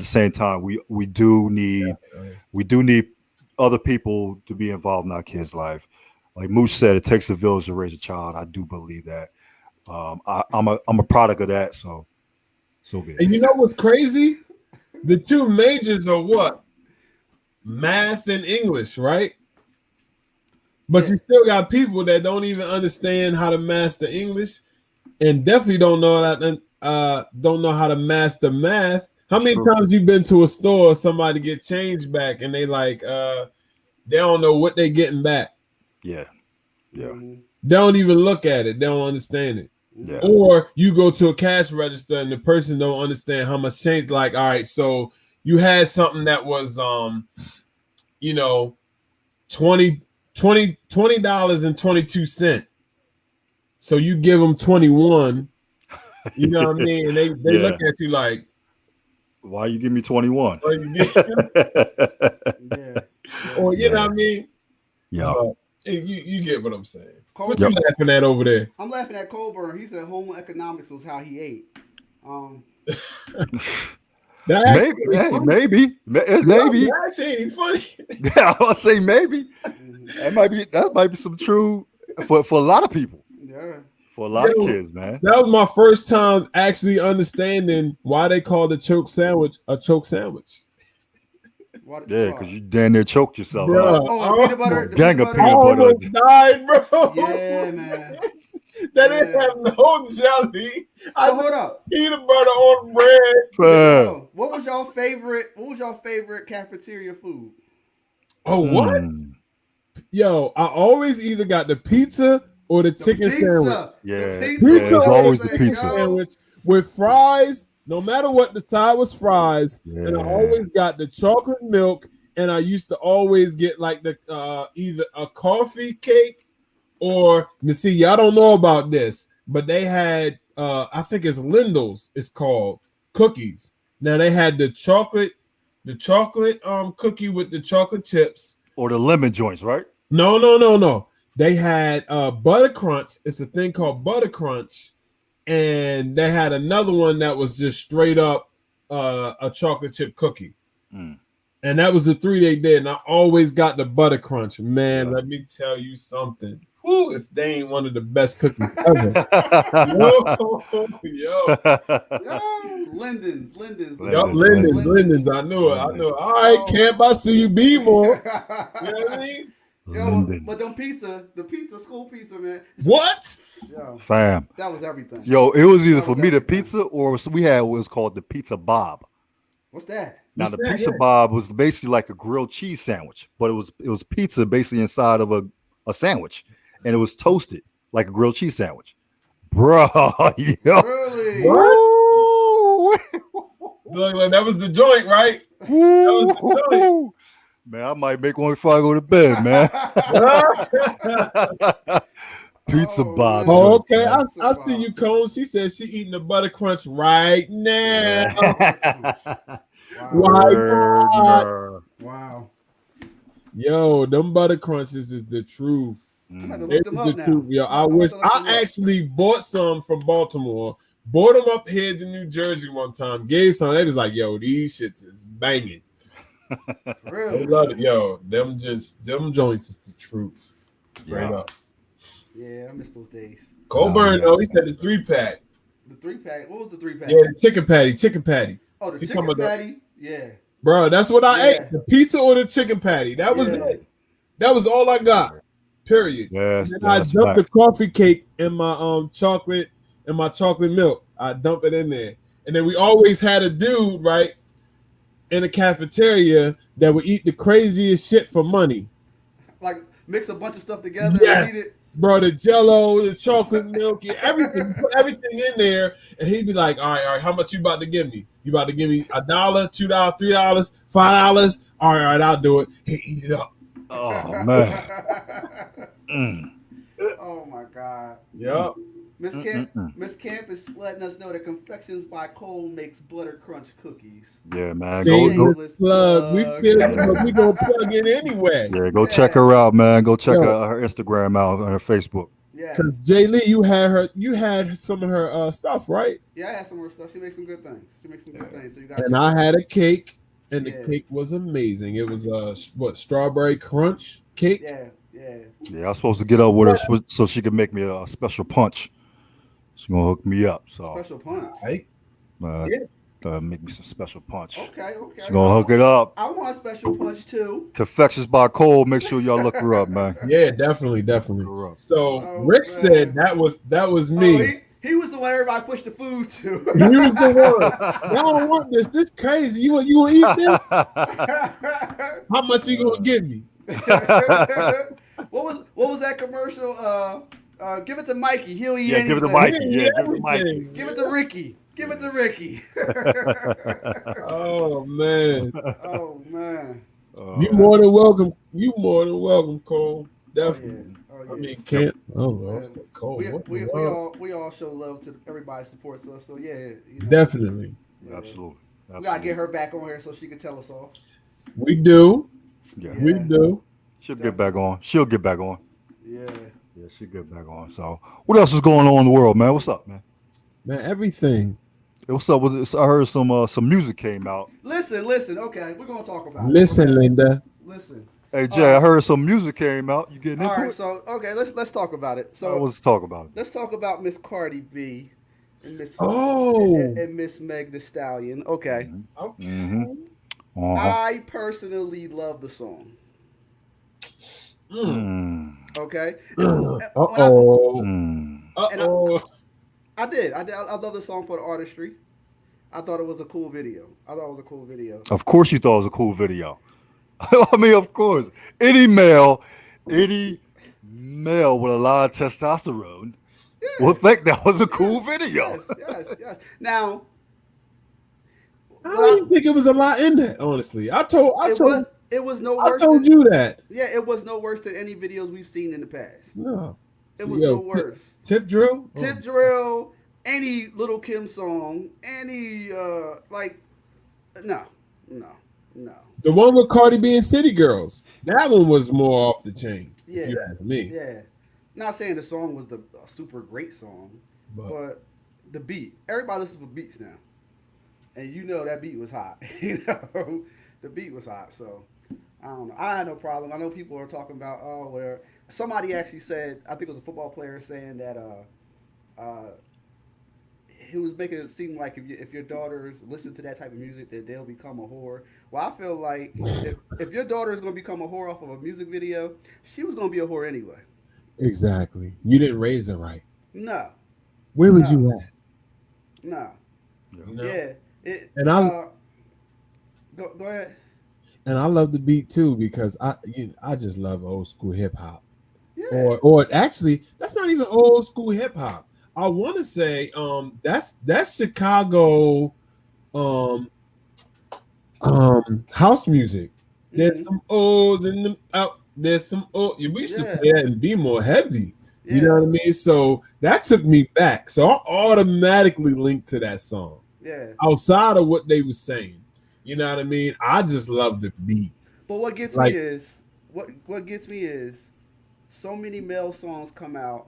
same time, we do need other people to be involved in our kids' life. Like Mooch said, it takes a village to raise a child. I do believe that. I'm a product of that. So be it. And you know what's crazy? The two majors are what? Math and English, right? But you still got people that don't even understand how to master English, and definitely don't know how to master math. How many times you been to a store, somebody get change back, and they like they don't know what they getting back. Yeah. They don't even look at it. They don't understand it. Yeah. Or you go to a cash register and the person don't understand how much change. Like, all right, so you had something that was $20.22. So you give them 21. You know what I mean? And they look at you like, why you give me 21? Or you know what I mean? Yeah. You get what I'm saying. What you laughing at over there? I'm laughing at Colburn. He said homo economics was how he ate. Maybe. That ain't funny. Yeah, I'll say maybe. That might be some true for a lot of people. Yeah. For a lot of kids, man. That was my first time actually understanding why they call the choke sandwich a choke sandwich. Yeah, because you damn near choked yourself. Yeah. Peanut butter. Gang of I peanut butter. almost died, bro. Yeah, man. That didn't have no jelly. Hold up. Peanut butter on bread. What was your favorite cafeteria food? Oh, what? Yo, I always either got the pizza or the chicken sandwich. Yeah, Pizza it's always the pizza sandwich with fries. No matter what, the side was fries, and I always got the chocolate milk. And I used to always get like the either a coffee cake or y'all don't know about this, but they had I think it's Lindel's. It's called cookies. Now they had the chocolate cookie with the chocolate chips, Or the lemon joints, right? No. They had butter crunch. It's a thing called butter crunch, and they had another one that was just straight up a chocolate chip cookie. Mm. And that was the 3 they did. And I always got the butter crunch. Man, Yeah. let me tell you something. Whew, if they ain't one of the best cookies ever. Yo. Yo, Linden's. Yup, Linden's. Linden's. I knew it. All right, Camp, I see you, BMore. You know what I mean? Yo, Linden's. but the school pizza, man. What? Yo, Fam. that was everything. Yo, it was either That for was me the everything. pizza or we had what was called the pizza bob. What's that? Now What's the that? pizza Yeah. bob was basically like a grilled cheese sandwich, but it was pizza basically inside of a sandwich, and it was toasted like a grilled cheese sandwich. Bro, yo. Really? What? Look, like, that was the joint, right? Woo. Man, I might make one before I go to bed, man. Pizza Oh, bob. man. Oh, okay. Pizza I see Bob. you, Combs. She said she eating the butter crunch right now. Word. Wow. Yo, them butter crunches is the truth. I'm about to It look them is up the now. truth, yo. I I'm wish about to look them I up. actually bought some from Baltimore, bought them up here to New Jersey one time, gave some. They was like, yo, these shits is banging. They Really? love it, yo. Them joints is the truth. Straight Yeah. up. Yeah, I miss those days. Colburn, yeah. though, he said the 3-pack. The 3-pack. What was the 3-pack? Yeah, the chicken patty. Oh, the He chicken talking about patty. Yeah. Bro, that's what I Yeah. ate. The pizza or the chicken patty. That was Yeah. it. That was all I got. Period. Yes, And then I that's dumped the fact. coffee cake in my chocolate milk. I dumped it in there. And then we always had a dude, right, in the cafeteria that would eat the craziest shit for money. Like mix a bunch of stuff together Yeah. and eat it. Bro, the jello, the chocolate milk, yeah, everything, put everything in there, and he'd be like, all right, how much you about to give me? You about to give me $1, $2, $3, $5? All right, I'll do it. He eat it up. Oh man. Mm. Oh my God. Yep. Miss Camp is letting us know that Confections by Cole makes butter crunch cookies. Yeah, man. See, Go Shameless plug. We plug. feel it, but we gonna plug it anyway. Yeah, go check her out, man. Go check Yo. her Instagram out and her Facebook. Yes. Cause Jay Lee, you had some of her stuff, right? Yeah, I had some more stuff. She makes some good things. So you got. And I had a cake, and the Yeah. cake was amazing. It was strawberry crunch cake. Yeah. Yeah, I was supposed to get up with her so she could make me a special punch. She's gonna hook me up. So Special punch. Right? make me some special punch. Okay. She's gonna hook it up. I want a special punch too. Confections by Cole. Make sure y'all look her up, man. Yeah, definitely. Correct. So Oh, Rick man. said that was me. Oh, he was the one everybody pushed the food to. He was the one. Y'all don't want this. This crazy. You want to eat this? How much you gonna give me? What was that commercial? Give it to Mikey. He'll eat Yeah, anything. give it to Mikey. He Yeah, eat give it to Mikey. everything. Give it to Ricky. Give it to Ricky. Oh man. Oh man. You more than welcome. You more than welcome, Cole. Definitely. Oh, yeah. I mean, can't. Oh, well, it's Yeah. Cole. What the We world? all show love to everybody supports us. So yeah, Definitely. yeah. Absolutely. We gotta get her back on here so she can tell us off. We do. Yeah. We do. She'll get back on. She'll get back on. Yeah. Yeah, she'll get back on. So, what else is going on in the world, man? What's up, man? Man, everything. Hey, what's up with this? I heard some music came out. Listen. Okay, we're gonna talk about Listen, it. Okay? Linda. Listen. Hey, Jay, I heard some music came out. You getting All into right. it? So let's talk about it. So Let's talk about it. let's talk about Miss Cardi B and Miss Oh. and Miss Meg The Stallion. Okay. Okay. Mhm. Uh-huh. I personally love the song. Mm. Okay. Uh-oh. Mm. Uh-oh. I did. I love the song for the artistry. I thought it was a cool video. Of course, you thought it was a cool video. I mean, of course, any male with a lot of testosterone will think that was a cool video. Yes. Now, I don't think it was a lot in that, honestly. I told it was no worse. you that. Yeah, it was no worse than any videos we've seen in the past. No. It was no worse. Tip drill? Tip drill, any Little Kim song, any no. No. The one with Cardi B and City Girls. That one was more off the chain, if you Yeah. ask me. Yeah. Not saying the song was the a super great song, But but the beat. Everybody listens for beats now, and you know that beat was hot. You know, the beat was hot. So I don't know. I had no problem. I know people are talking about where somebody actually said, I think it was a football player saying that he was making it seem like if your daughters listen to that type of music, that they'll become a whore. Well, I feel like if your daughter is going to become a whore off of a music video, she was going to be a whore anyway. exactly. You didn't raise it right. No, Where would no, you at? no. Yeah. You know? Yeah, it. And I Go ahead. and I love the beat too because I just love old school hip hop. Yeah. Or actually, that's not even old school hip hop. I want to say that's Chicago um house music. There's Mm-hmm. some O's in the out. There's some O. We used to Yeah. play that and be more heavy. You know Yeah. what I mean? So that took me back. So I automatically linked to that song Yeah. outside of what they were saying. You know what I mean? I just love the beat. But what gets me Like, is what gets me is so many male songs come out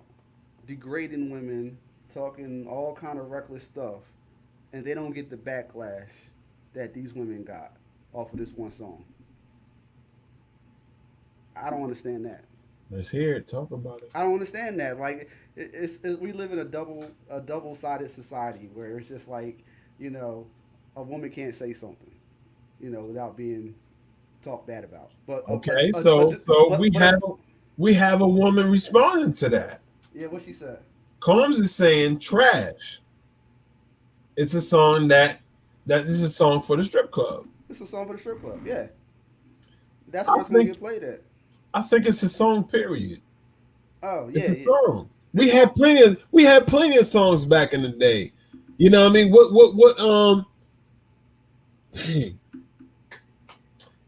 degrading women, talking all kind of reckless stuff, and they don't get the backlash that these women got off of this one song. I don't understand that. let's hear it. Talk about it. I don't understand that. Like we live in a double sided society where it's just like you know a woman can't say something without being talked bad about. But Okay, so we have a woman responding to that. yeah, what she said. Combs is saying trash. It's a song that is a song for the strip club. It's a song for the strip club. Yeah, that's I where it's gonna think get played at. I think it's a song. Period. Oh It's yeah, a yeah. song. The song, We had plenty of songs back in the day. You know what I mean? Dang.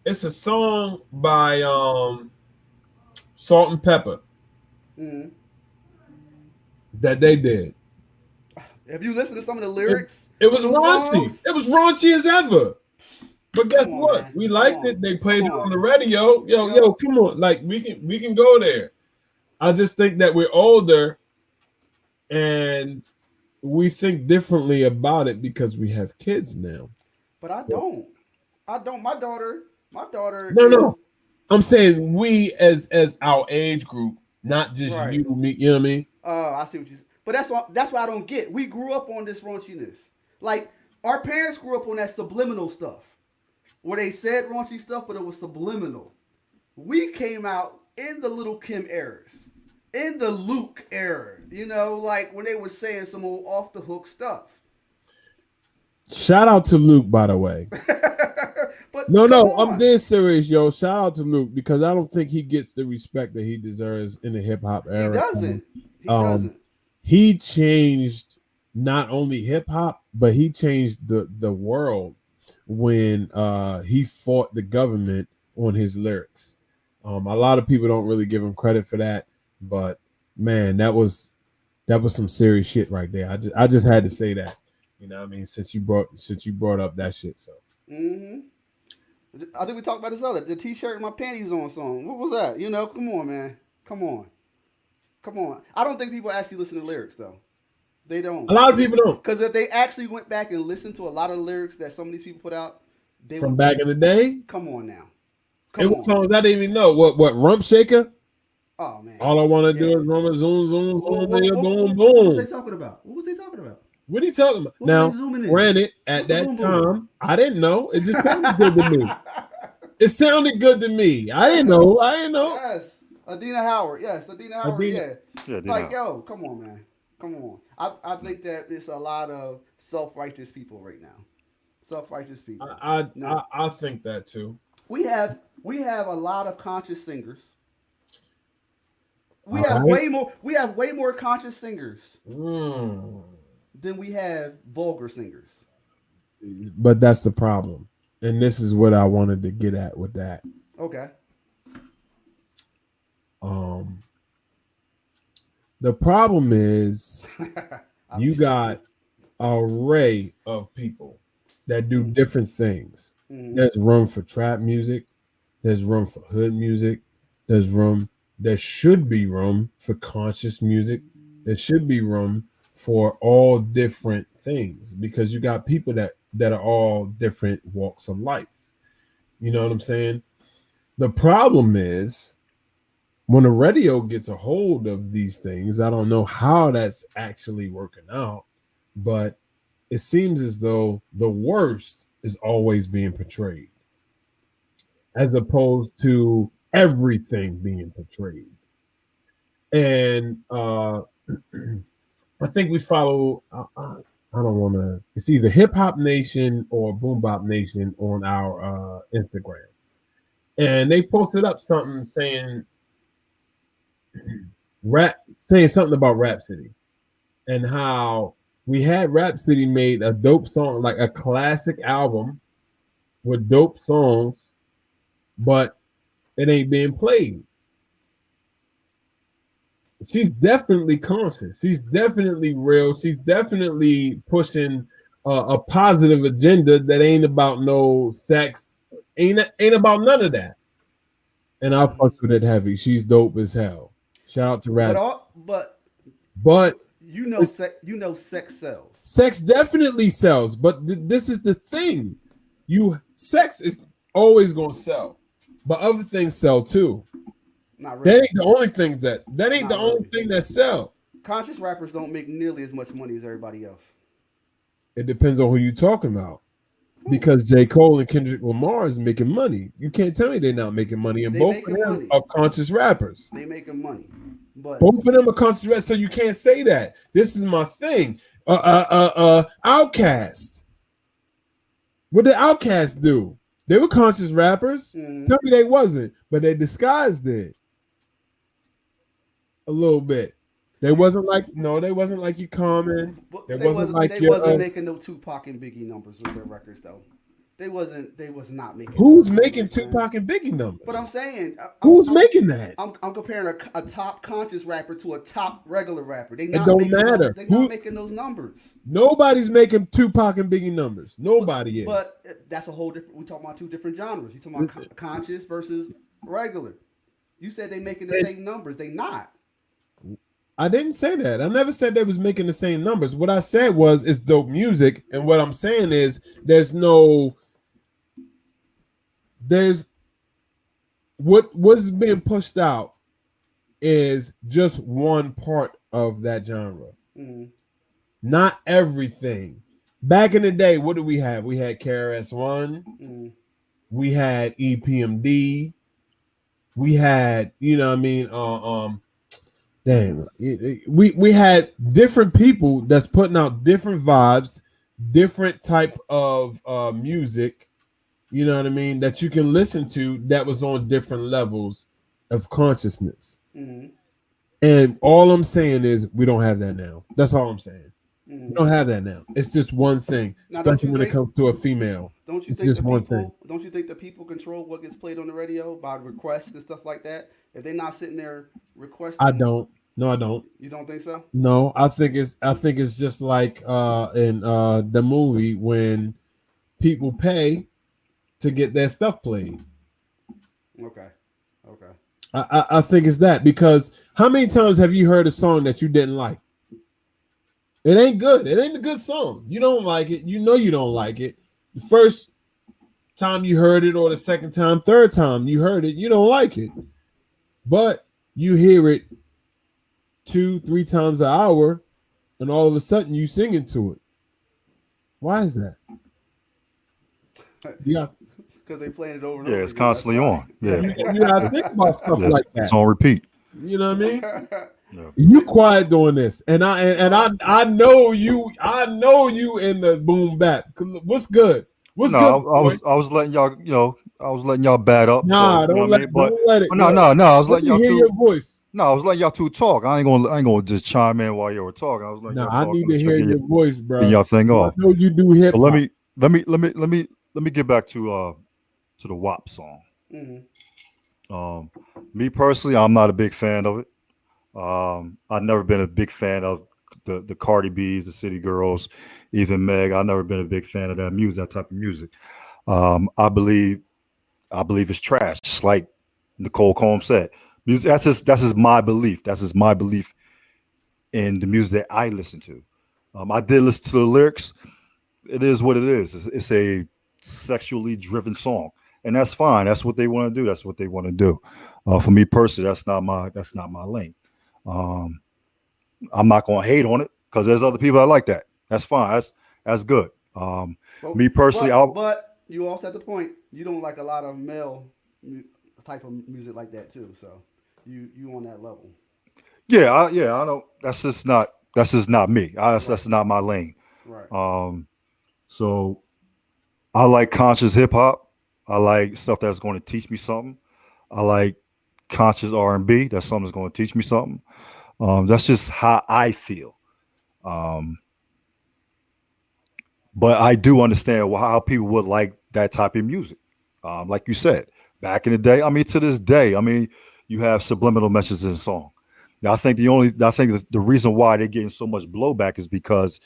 It's a song by Salt and Pepper mm. that they did. Have you listened to some of the It, lyrics? it was to those raunchy. songs? It was raunchy as ever. But guess Come on, what? man. We Come liked on. it. They Come played it on on. the radio. Yo, come on. Like we can go there. I just think that we're older and we think differently about it because we have kids now. But I don't. I don't. My daughter No, is no. I'm saying we as our age group, not just right. you, me. You know what I mean? Oh, I see what you. But that's what I don't get. We grew up on this raunchiness. Like our parents grew up on that subliminal stuff, where they said raunchy stuff, but it was subliminal. We came out in the Little Kim eras, in the Luke era. Like when they were saying some old off the hook stuff. Shout out to Luke, by the way. But No, on. I'm dead serious, yo. Shout out to Luke because I don't think he gets the respect that he deserves in the hip hop era. He doesn't. He Um, doesn't. he changed not only hip hop, but he changed the world when he fought the government on his lyrics. A lot of people don't really give him credit for that, but man, that was some serious shit right there. I just had to say that. You know what I mean? Since you brought up that shit, so. Mm-hmm. I think we talked about this the t-shirt and my panties on song. What was that? Come on, man. Come on. I don't think people actually listen to lyrics though. They don't. A lot of people don't. Because if they actually went back and listened to a lot of the lyrics that some of these people put out, they From would. back in the day, Come on now. it was songs I didn't even know. What Rump Shaker? Oh man. All I want to Yeah. do is run a zoom, zoom, What, boom, what, boom, what, boom, what, what was they boom. talking about? What was they talking about? What are you talking about? What Now, was they zooming in? granted, at What's the that boom boom? time, I didn't know. It just sounded good to me. It sounded good to me. I didn't know. Yes. Adina Howard. Yes, Adina Howard. Adina. Yeah, Like, yo, come on, man. Come on. I think that it's a lot of self-righteous people right now. Self-righteous people. I think that too. We have a lot of conscious singers. We All have right. way more conscious singers Mm. than we have vulgar singers. But that's the problem. And this is what I wanted to get at with that. Okay. The problem is I you appreciate got it. an array of people that do different things. There's room for trap music. There's room for hood music. There should be room for conscious music. There should be room for all different things because you got people that are all different walks of life. You know what I'm saying? The problem is when the radio gets a hold of these things, I don't know how that's actually working out, but it seems as though the worst is always being portrayed as opposed to everything being portrayed. And I think we follow, I don't want to, it's either Hip Hop Nation or Boom Bop Nation on our Instagram. And they posted up something saying something about Rhapsody and how we had Rhapsody made a dope song, like a classic album with dope songs, but it ain't being played. She's definitely conscious. She's definitely real. She's definitely pushing a positive agenda that ain't about no sex. Ain't about none of that. And I fucks with it heavy. She's dope as hell. Shout out to Rhapsody. But sex sells. Sex definitely sells, but this is the thing. Sex is always gonna sell, but other things sell too. Not really. That ain't the only thing the only thing that sell. Conscious rappers don't make nearly as much money as everybody else. It depends on who you're talking about. Because J. Cole and Kendrick Lamar is making money. You can't tell me they're not making money. And both of them are conscious rappers. They making money. But both of them are conscious rappers, so you can't say that. This is my thing. Outkast. What did Outkast do? They were conscious rappers. Tell me they wasn't, but they disguised it a little bit. They wasn't like you Common. They wasn't making no Tupac and Biggie numbers with their records though. They was not making. Who's making Tupac and Biggie numbers? But I'm saying who's making that? I'm comparing a top conscious rapper to a top regular rapper. It don't matter. They're not making those numbers. Nobody's making Tupac and Biggie numbers. Nobody is. But that's a whole different. We talking about two different genres. You talking about conscious versus regular. You said they making the same numbers. They not. I didn't say that. I never said they was making the same numbers. What I said was it's dope music, and what I'm saying is what's being pushed out is just one part of that genre. Not everything. Back in the day, what did we have? We had KRS-One, we had EPMD, we had, you know what I mean, we had different people that's putting out different vibes, different type of music, you know what I mean, that you can listen to that was on different levels of consciousness. And all I'm saying is we don't have that now. That's all I'm saying. We don't have that now. It's just one thing, now, especially when it comes to a female. It's just one thing. Don't you think the people control what gets played on the radio by requests and stuff like that? If they're not sitting there requesting, I don't. No, I don't. You don't think so? No, I think it's just like in the movie when people pay to get their stuff played. Okay. I think it's that, because how many times have you heard a song that you didn't like? It ain't good. It ain't a good song. You don't like it. You know you don't like it. The first time you heard it, or the second time, third time you heard it, you don't like it. But you hear it 2-3 times an hour, and all of a sudden you singing to it. Why is that? Yeah, because they playing it over and over. Yeah, it's constantly on. Yeah, you gotta think about stuff like that. It's on repeat. You know what I mean? Yeah. You quiet doing this, and I know you. I know you in the boom bap. What's good? What's good? I was letting y'all. You know, I was letting y'all bat up. Nah, don't let it. No. I was letting y'all hear your voice. No, I was letting y'all two talk. I ain't gonna just chime in while you were talking. I was letting y'all talk. I need to hear your voice, bro. And y'all thing off. I know you do hip hop. So let me get back to the WAP song. Me personally, I'm not a big fan of it. I've never been a big fan of the Cardi B's, the City Girls, even Meg. I've never been a big fan of that type of music. I believe it's trash. Just like Nicole Combs said, music. That's just my belief. That's just my belief in the music that I listen to. I did listen to the lyrics. It is what it is. It's a sexually driven song, and that's fine. That's what they want to do. That's what they want to do. For me personally, that's not my lane. Um, I'm not going to hate on it because there's other people that like that. That's fine. That's good. Me personally, but you also at the point you don't like a lot of male type of music like that too. So you on that level. I don't. That's just not me. That's not my lane. Right. So I like conscious hip hop. I like stuff that's going to teach me something. I like conscious R&B. That's something that's going to teach me something. That's just how I feel. But I do understand how people would like that type of music. Like you said, back in the day, I mean, to this day, I mean, you have subliminal messages in the song. Now, I think the reason why they're getting so much blowback is because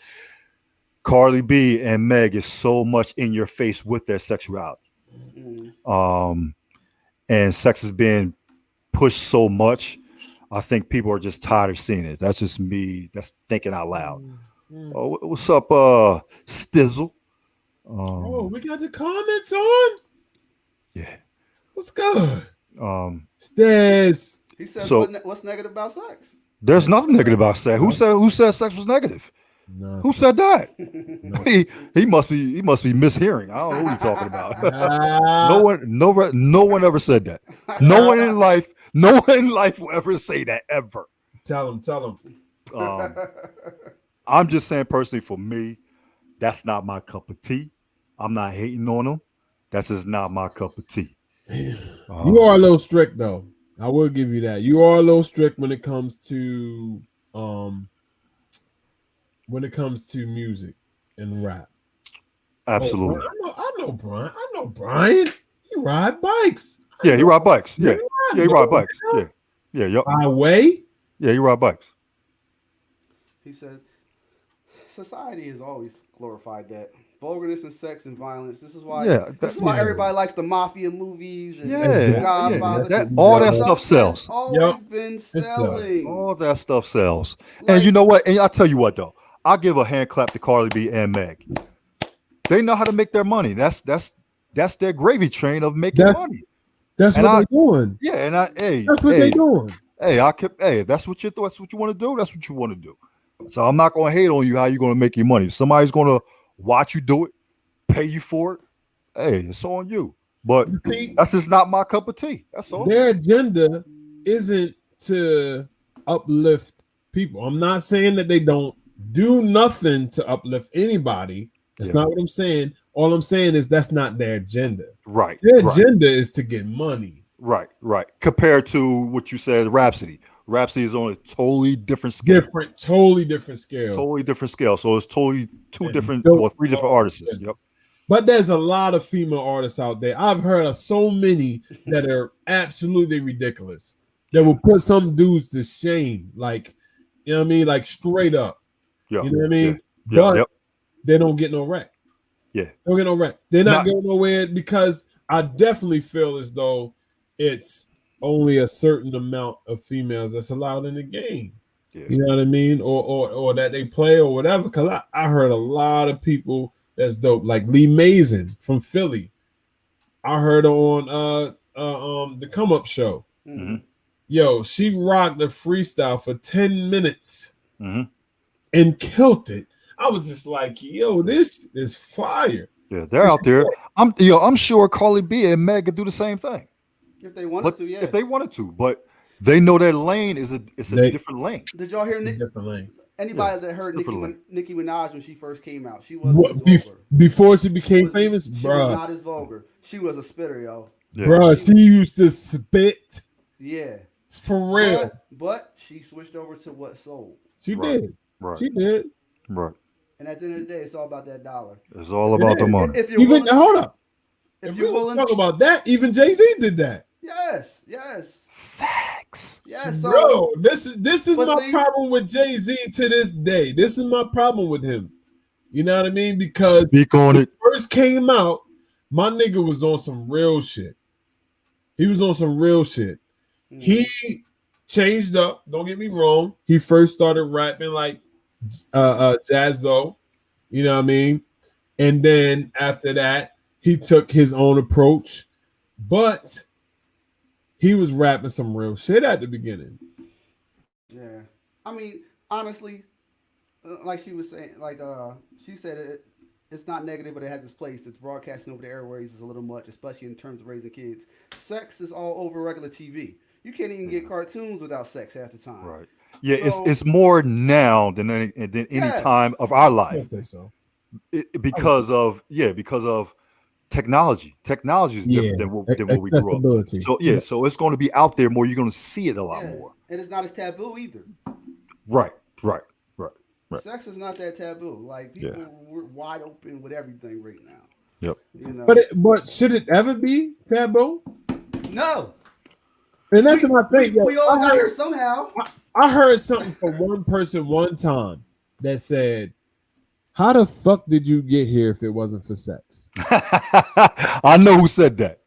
Carly B and Meg is so much in your face with their sexuality. And sex is being pushed so much. I think people are just tired of seeing it. That's just me. That's thinking out loud. Oh, what's up, Stizzle? We got the comments on. Yeah. What's good? Stiz. He says, so, what's negative about sex? There's nothing negative about sex. Who said sex was negative? Nothing. Who said that? he must be mishearing. I don't know what he's talking about. No one ever said that. No one in life will ever say that ever. Tell him. I'm just saying personally, for me, that's not my cup of tea. I'm not hating on them. That's just not my cup of tea. You are a little strict though. I will give you that. You are a little strict when it comes to music and rap. Absolutely. I know Brian. He ride bikes. Yeah, he ride bikes. Yeah, he ride bikes. Yeah. Yep. Highway. Yeah, he ride bikes. He says, society has always glorified that vulgarness and sex and violence. This is why. This is why everybody likes the mafia movies and the Godfather. All that stuff sells. Always been selling. All that stuff sells. And you know what? And I'll tell you what though. I'll give a hand clap to Carly B and Meg. They know how to make their money. That's their gravy train of making money. That's what they're doing. Yeah, and that's what they're doing. If that's what you want to do, that's what you want to do. So I'm not going to hate on you how you're going to make your money. If somebody's going to watch you do it, pay you for it, hey, it's on you. But that's just not my cup of tea. That's all. Their agenda isn't to uplift people. I'm not saying that they don't do nothing to uplift anybody. That's not what I'm saying. All I'm saying is that's not their agenda. Right. Their agenda is to get money. Right. Compared to what you said, Rhapsody. Rhapsody is on a totally different scale. Totally different scale. So it's totally three different artists. Yep. But there's a lot of female artists out there. I've heard of so many that are absolutely ridiculous. That will put some dudes to shame. Like, you know what I mean? Like straight up. Yeah. You know what I mean? Yeah. But they don't get no wreck. Yeah. They don't get no wreck. They're not going nowhere because I definitely feel as though it's only a certain amount of females that's allowed in the game. Yeah. You know what I mean? Or that they play or whatever. Because I heard a lot of people that's dope. Like Lee Mazin from Philly. I heard her on the Come Up Show. Mm-hmm. Yo, she rocked the freestyle for 10 minutes and killed it. I was just like, yo, this is fire. Yeah, they're out there. I'm sure Carly B and Meg could do the same thing. If they wanted to, yeah. If they wanted to, but they know their lane is a different lane. Did y'all hear different lane? Anybody that heard Nicki Minaj when she first came out, she wasn't as vulgar. Before she became famous, she was not as vulgar. She was a spitter, yo. Yeah. Bro, she used to spit. Yeah. For real. But she switched over to what sold. She did. Right. She did. Right. And at the end of the day, it's all about that dollar. It's all about the money. Hold up. If you're willing to talk about that, even Jay-Z did that. Yes. Facts. Yes, bro. This is my problem with Jay-Z to this day. This is my problem with him. You know what I mean? Because speak on it. First came out, My nigga was on some real shit. He was on some real shit. He changed up. Don't get me wrong. He first started rapping like Jazzo, you know what I mean? And then after that, he took his own approach, but he was rapping some real shit at the beginning. Yeah, I mean, honestly, like she was saying, like she said it's not negative, but it has its place. It's broadcasting over the airways is a little much, especially in terms of raising kids. Sex is all over regular TV. You can't even get cartoons without sex half the time. Right. Yeah, So, it's more now than any yes. time of our I life. say so. Because of technology. Technology is different than what we grew up. Accessibility. So so it's going to be out there more. You're going to see it a lot more. And it's not as taboo either. Right. Sex is not that taboo. Like people we're wide open with everything right now. Yep. You know? But should it ever be taboo? No. And that's what I think. We all got here somehow. I heard something from one person one time that said, "How the fuck did you get here if it wasn't for sex?" I know who said that.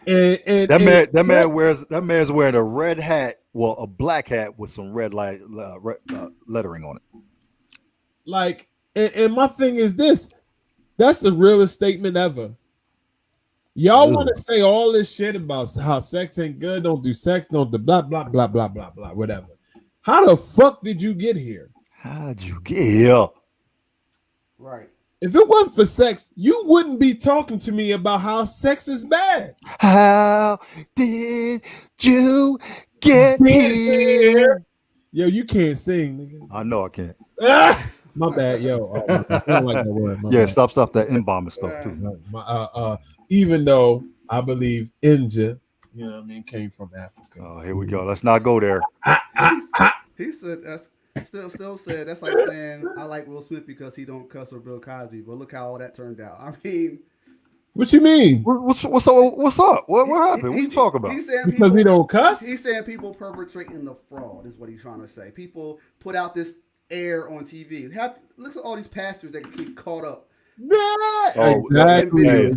And that man's wearing a red hat, well, a black hat with some red lettering on it. Like, and my thing is this: that's the realest statement ever. Y'all want to say all this shit about how sex ain't good, don't do sex, don't do blah blah blah blah blah blah whatever. How the fuck did you get here? How'd you get here? Right. If it wasn't for sex, you wouldn't be talking to me about how sex is bad. How did you get here? Yo, you can't sing, nigga. I know I can't. My bad, yo. I don't like that word. Bad. Stop that embalming stuff too. Even though I believe Inja, you know what I mean, came from Africa. Oh, here we go. Let's not go there. He said that's still said that's like saying I like Will Smith because he don't cuss or Bill Cosby, but look how all that turned out. I mean, what you mean? What's up? What happened? What you talking about? He's saying because we don't cuss. He's saying people perpetrating the fraud is what he's trying to say. People put out this air on TV. Look at all these pastors that get caught up. Exactly.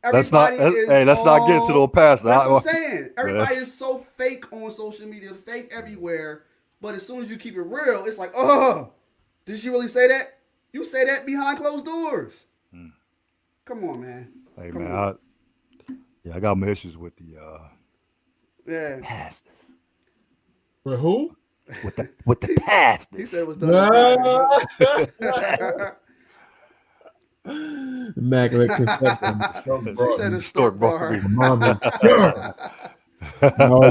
Let's not get into those pastors. That's what I'm saying. Everybody is so fake on social media, fake everywhere. But as soon as you keep it real, it's like, oh, did you really say that? You say that behind closed doors. Come on, man. Hey, man. I got my issues with the pastors. For who? With the pastors. He said it was done. Immaculate Conception. She said it's stork bar. No,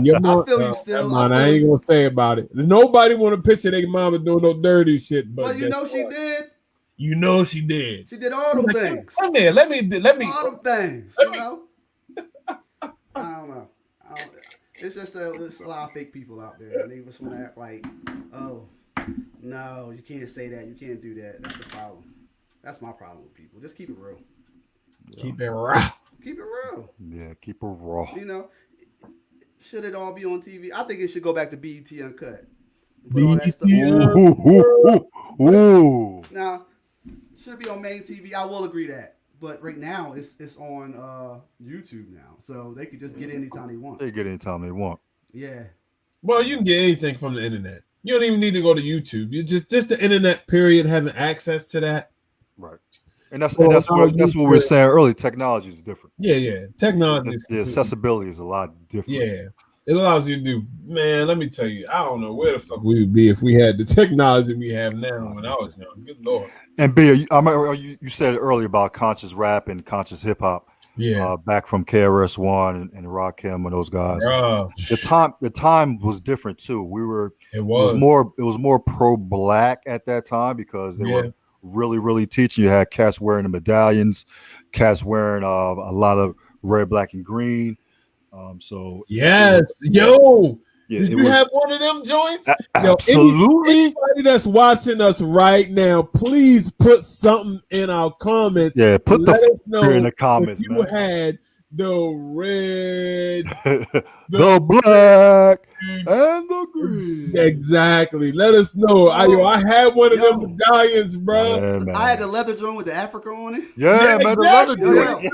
your mom, I feel you still. I ain't gonna say about it. Nobody want to picture their mama doing no dirty shit, but you know she did. You know she did. She did all them things. Come here, let me all them things. You know. I don't know. It's just there's a lot of fake people out there, and they just want to act like, oh, no, you can't say that, you can't do that. That's the problem. That's my problem with people. Just keep it real. Keep it raw. Keep it real. Yeah, keep it raw. You know, should it all be on TV? I think it should go back to BET Uncut. BET. Ooh. Now, should it be on main TV? I will agree that. But right now, it's on YouTube now, so they could just get it anytime they want. They get it anytime they want. Yeah. Well, you can get anything from the internet. You don't even need to go to YouTube. You just the internet. Period. Having access to that. Right. And that's what we were saying earlier. Technology is different. Yeah. Technology. The accessibility is a lot different. Yeah. It allows you to do, man, let me tell you, I don't know where the fuck we would be if we had the technology we have now when I was young. Good Lord. And B, I remember you said it earlier about conscious rap and conscious hip hop. Yeah. Back from KRS-One and Rakim and those guys. The time was different too. It was more pro-black at that time because they were really, really teaching. You had cats wearing the medallions, cats wearing a lot of red, black, and green. Did you have one of them joints? Absolutely. Anybody that's watching us right now, please put something in our comments. Yeah, put let us know in the comments. if you had red, the black and the green. Exactly. Let us know. I had one of them medallions, bro. Yeah, man. I had the leather joint with the Africa on it. Yeah, man, the leather exactly.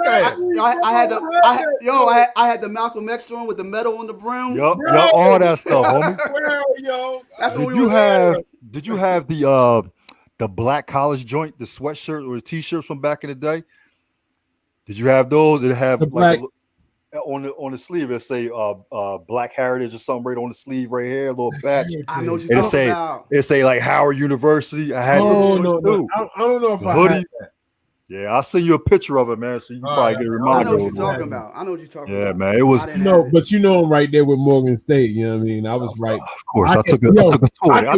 joint. I had the Malcolm X joint with the metal on the brim. Yup, all that stuff, homie. Yo. That's what Did we you was have? Did you have the black college joint, the sweatshirt or the t-shirts from back in the day? Did you have those? It have The like black on the sleeve. It say Black Heritage or something right on the sleeve right here, a little patch. I know what And you're talking about. it say like Howard University. I had no. too. I don't know if The I hoodie. had that. Yeah, I'll send you a picture of it, man. So you can probably get a I reminder. know what you're of talking it. about. I know what you're talking Yeah, about. man. It was I didn't have it. But you know I'm right there with Morgan State. You know what I mean? I was right. Of course, I took a tour. I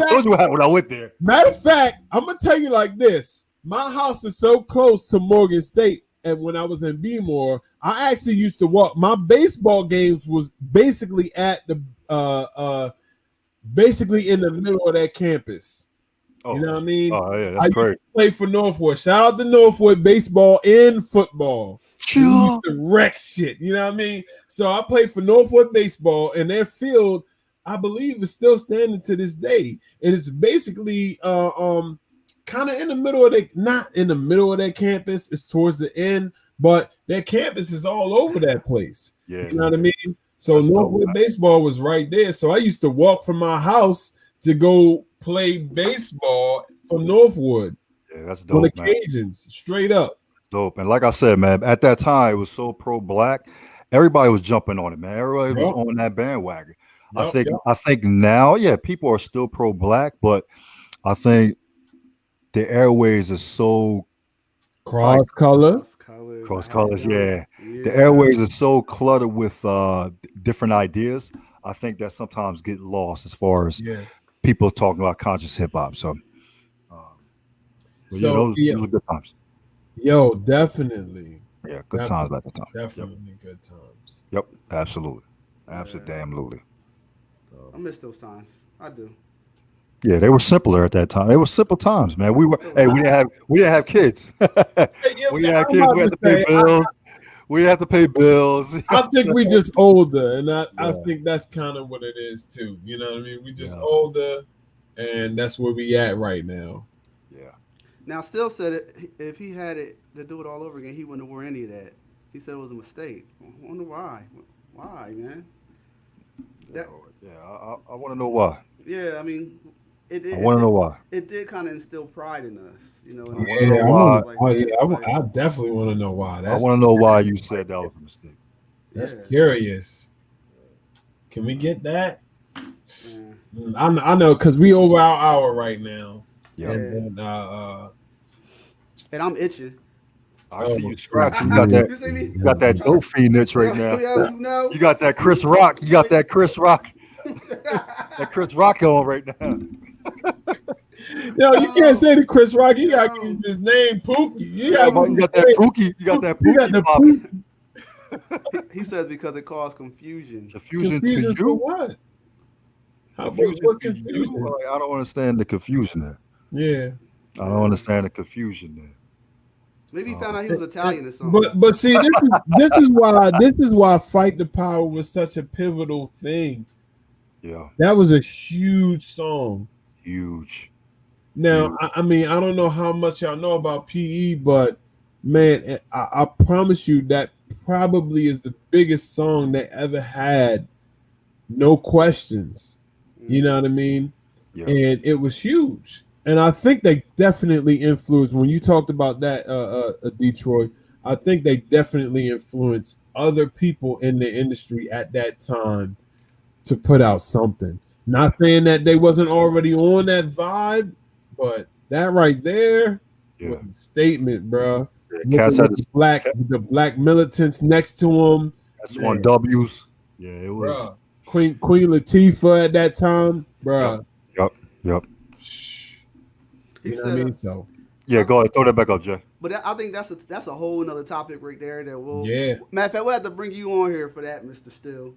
told you when I went there. Matter of fact, I'm gonna tell you like this. My house is so close to Morgan State, and when I was in BMore, I actually used to walk. My baseball games was basically at the basically in the middle of that campus. Oh, you know what I mean? Oh yeah, I that's used great. to play for Northwood. Shout out to Northwood baseball and football. We used to wreck shit. You know what I mean? So I played for Northwood baseball, and their field, I believe, is still standing to this day. It is basically kind of in the middle of not in the middle of that campus. It's towards the end, but their campus is all over that place. Yeah, you know what I mean? So Northwood baseball was right there. So I used to walk from my house to go play baseball for Northwood. Yeah, that's dope. On occasions, man. Straight up. Dope. And like I said, man, at that time it was so pro-black. Everybody was jumping on it, man. Everybody was on that bandwagon. I think now, yeah, people are still pro-black, but I think the airways are so cross colors, yeah. The airways are so cluttered with different ideas. I think that sometimes get lost as far as people talking about conscious hip hop. So, those are good times. Yo, definitely. Yeah, good times at the time. Definitely good times. Yep, absolutely. Absolutely. I miss those times. I do. Yeah, they were simpler at that time. They were simple times, man. We didn't have kids. We didn't have kids. We had to pay bills. We have to pay bills. I think we just older, and I think that's kind of what it is too. You know what I mean? We just older, and that's where we at right now. Yeah. Now, Still said it, if he had it to do it all over again, he wouldn't have worn any of that. He said it was a mistake. I wonder why. Why, man? I want to know why. Yeah, I mean, I want to know why. It did kind of instill pride in us, you know. I definitely want to know why. I want to know why you said that was a mistake. That's curious. Can we get that? Yeah. I know because we over our hour right now. Yeah. And I'm itching. I see you scratching. You got that. You got that dope fiend itch right now. You got that Chris Rock. You got that Chris Rock. That Chris Rock on right now. No, you can't say the Chris Rock. You got to keep his name Pookie. You got that Pookie. You got that Pookie. He says because it caused confusion. Confusion to you? For what? What confusion? I don't understand the confusion there. Yeah. I don't understand the confusion there. Maybe he found out he was Italian or something. But see, this is why Fight the Power was such a pivotal thing. Yeah. That was a huge song. Huge. Now, I mean, I don't know how much y'all know about PE, but man, I promise you that probably is the biggest song they ever had. No questions. You know what I mean? Yeah. And it was huge. And I think they definitely influenced, when you talked about that, Detroit, I think they definitely influenced other people in the industry at that time to put out something. Not saying that they wasn't already on that vibe, but that right there was a statement, bro. Yeah, the black militants next to him. That's one W's. Yeah, it was. Bruh. Queen Latifah at that time, bro. Yep. He said, what I mean? So yeah, go ahead, throw that back up, Jay. But I think that's a whole nother topic right there that we'll. Yeah. Matter of fact, we'll have to bring you on here for that, Mr. Still.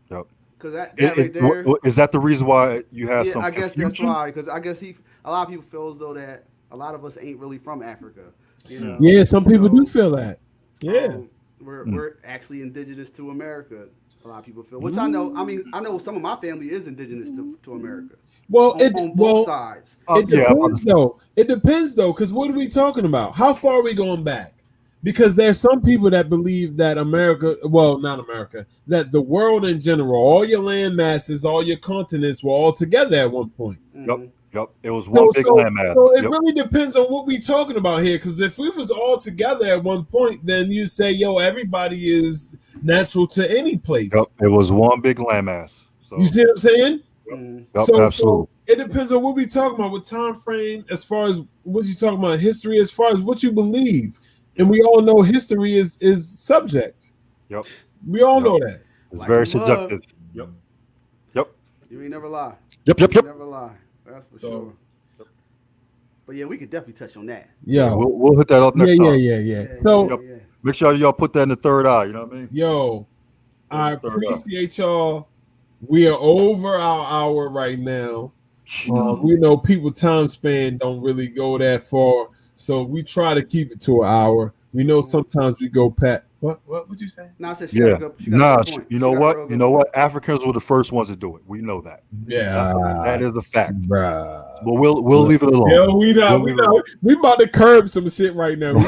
Yep. Because that right there is that the reason why you have some. I guess confusion? that's why. Because I guess a lot of people feel as though that a lot of us ain't really from Africa. You know? Yeah, some people do feel that. Yeah. We're actually indigenous to America. A lot of people feel, which I know. I mean, I know some of my family is indigenous to America Well, on both sides. It Yeah, depends though. It depends though, because what are we talking about? How far are we going back? Because there's some people that believe that America, well, not America, that the world in general, all your land masses, all your continents were all together at one point. Yep. It was one big landmass. So it really depends on what we talking about here. Because if we was all together at one point, then you say, yo, everybody is natural to any place. Yep. It was one big landmass. So you see what I'm saying? Yep, So absolutely. It depends on what we talking about with time frame, as far as what you talking about, history, as far as what you believe. And we all know history is subject. Yep. We all know that. It's very subjective. Yep. You ain't never lie. Yep. Never lie. That's for sure. But yeah, we could definitely touch on that. Yeah, we'll hit that up next time. Yeah. So make sure y'all put that in the third eye. You know what I mean? Yo, I appreciate y'all. We are over our hour right now. We know people time span don't really go that far, so we try to keep it to an hour. We know sometimes we go past. What would you say? No, I said you know what? You know what? Africans were the first ones to do it. We know that. Yeah, that is a fact. Bruh. But we'll leave it alone. Yeah, we about to curb some shit right now. We'll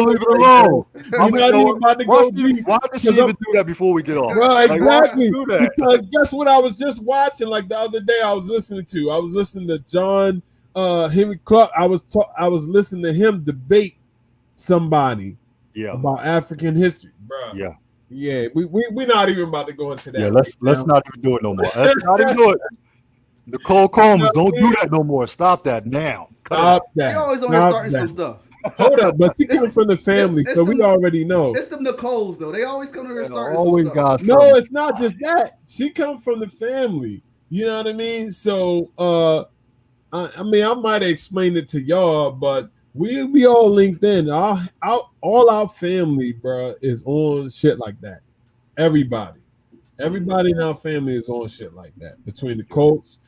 leave it alone. I'm not even about to go deep. Why did she even do that before we get off? Well, exactly. Do that? Because guess what I was just watching like the other day. I was listening to John Henry Clark. I was listening to him debate somebody about African history, bro. Yeah. We're not even about to go into that. Yeah, let's not even do it no more. Let's not even do it. Nicole Combs, don't do that no more. Stop that now. Stop that. She always on there starting some stuff. Hold up, but she comes from the family, so we already know. It's them Nicoles though. They always come to her starting always some stuff. No, it's not just that. She comes from the family. You know what I mean? So I mean I might have explained it to y'all, but we all linked in. All our family, bro, is on shit like that. Everybody in our family is on shit like that. Between the Coats,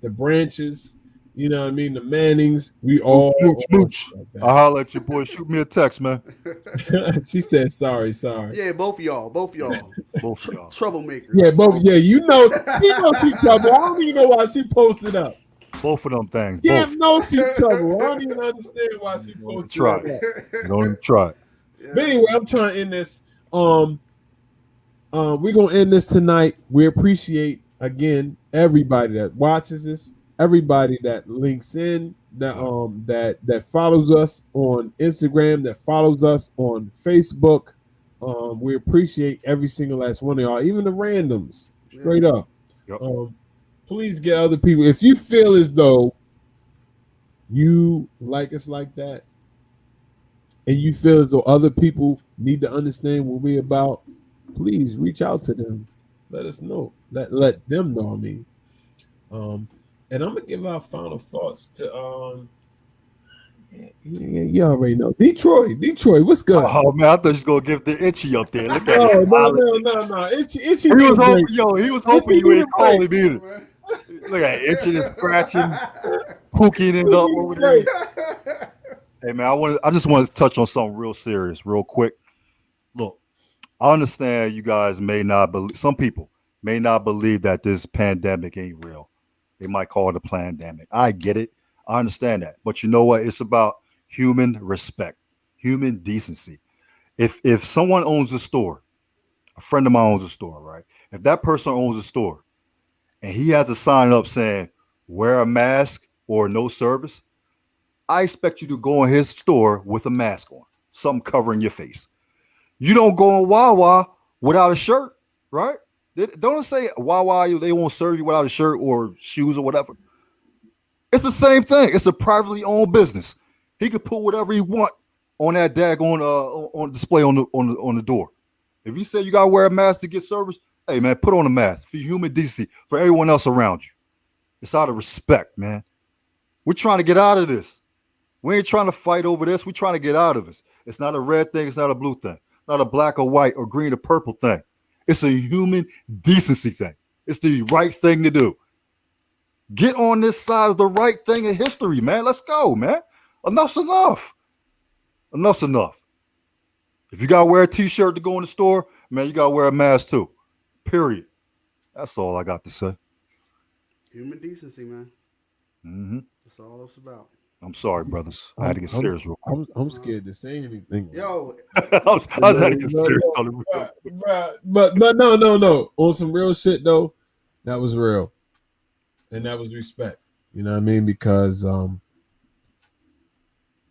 the Branches, you know what I mean, the Mannings, we all. Smooch. I'll holler at your boy. Shoot me a text, man. She said sorry. Yeah, both of y'all. Troublemakers. Yeah, both. Yeah, you know she trouble. I don't even know why she posted up. Both of them things. Yeah, no, she trouble. I don't even understand why she posted up. Don't even try. Yeah. But anyway, I'm trying to end this. We're gonna end this tonight. We appreciate again everybody that watches this, everybody that links in, that follows us on Instagram, that follows us on Facebook. We appreciate every single last one of y'all, even the randoms, straight up. Yep. Please get other people. If you feel as though you like us like that, and you feel as though other people need to understand what we're about, please reach out to them. Let us know. Let them know. I mean, and I'm gonna give our final thoughts to you already know Detroit, what's good? Oh man, I thought you was gonna give the Itchy up there. Look at no. Itchy. He was hoping you ain't calling him either. Look at itching and scratching, pooking it up over there. Hey man, I just want to touch on something real serious, real quick. Look, I understand you guys may not believe. Some people may not believe that this pandemic ain't real. They might call it a pandemic. I get it. I understand that. But you know what? It's about human respect, human decency. If someone owns a store, a friend of mine owns a store, right? If that person owns a store and he has a sign up saying, wear a mask or no service, I expect you to go in his store with a mask on, something covering your face. You don't go in Wawa without a shirt, right? Don't say Wawa, they won't serve you without a shirt or shoes or whatever. It's the same thing. It's a privately owned business. He could put whatever he want on that daggone on display on the door. If you say you gotta wear a mask to get service, hey man, put on a mask for human decency for everyone else around you. It's out of respect, man. We're trying to get out of this. We ain't trying to fight over this. We're trying to get out of this. It's not a red thing. It's not a blue thing. Not a black or white or green or purple thing. It's a human decency thing. It's the right thing to do. Get on this side of the right thing in history, man. Let's go, man. Enough's enough. Enough's enough. If you gotta wear a t-shirt to go in the store, man, you gotta wear a mask too. Period. That's all I got to say. Human decency, man. Mm-hmm. That's all it's about. I'm sorry, brothers. I had to get serious real quick. I'm scared to say anything. Yo, I was had to get serious on the real. But no. On some real shit though, that was real, and that was respect. You know what I mean? Because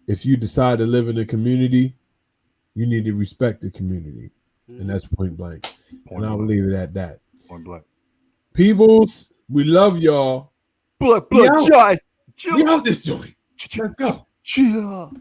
if you decide to live in a community, you need to respect the community, and that's point blank. And I'll leave it at that. Point blank. Peoples, we love y'all. Blood, We joy. out this joint. Let's go. Chill.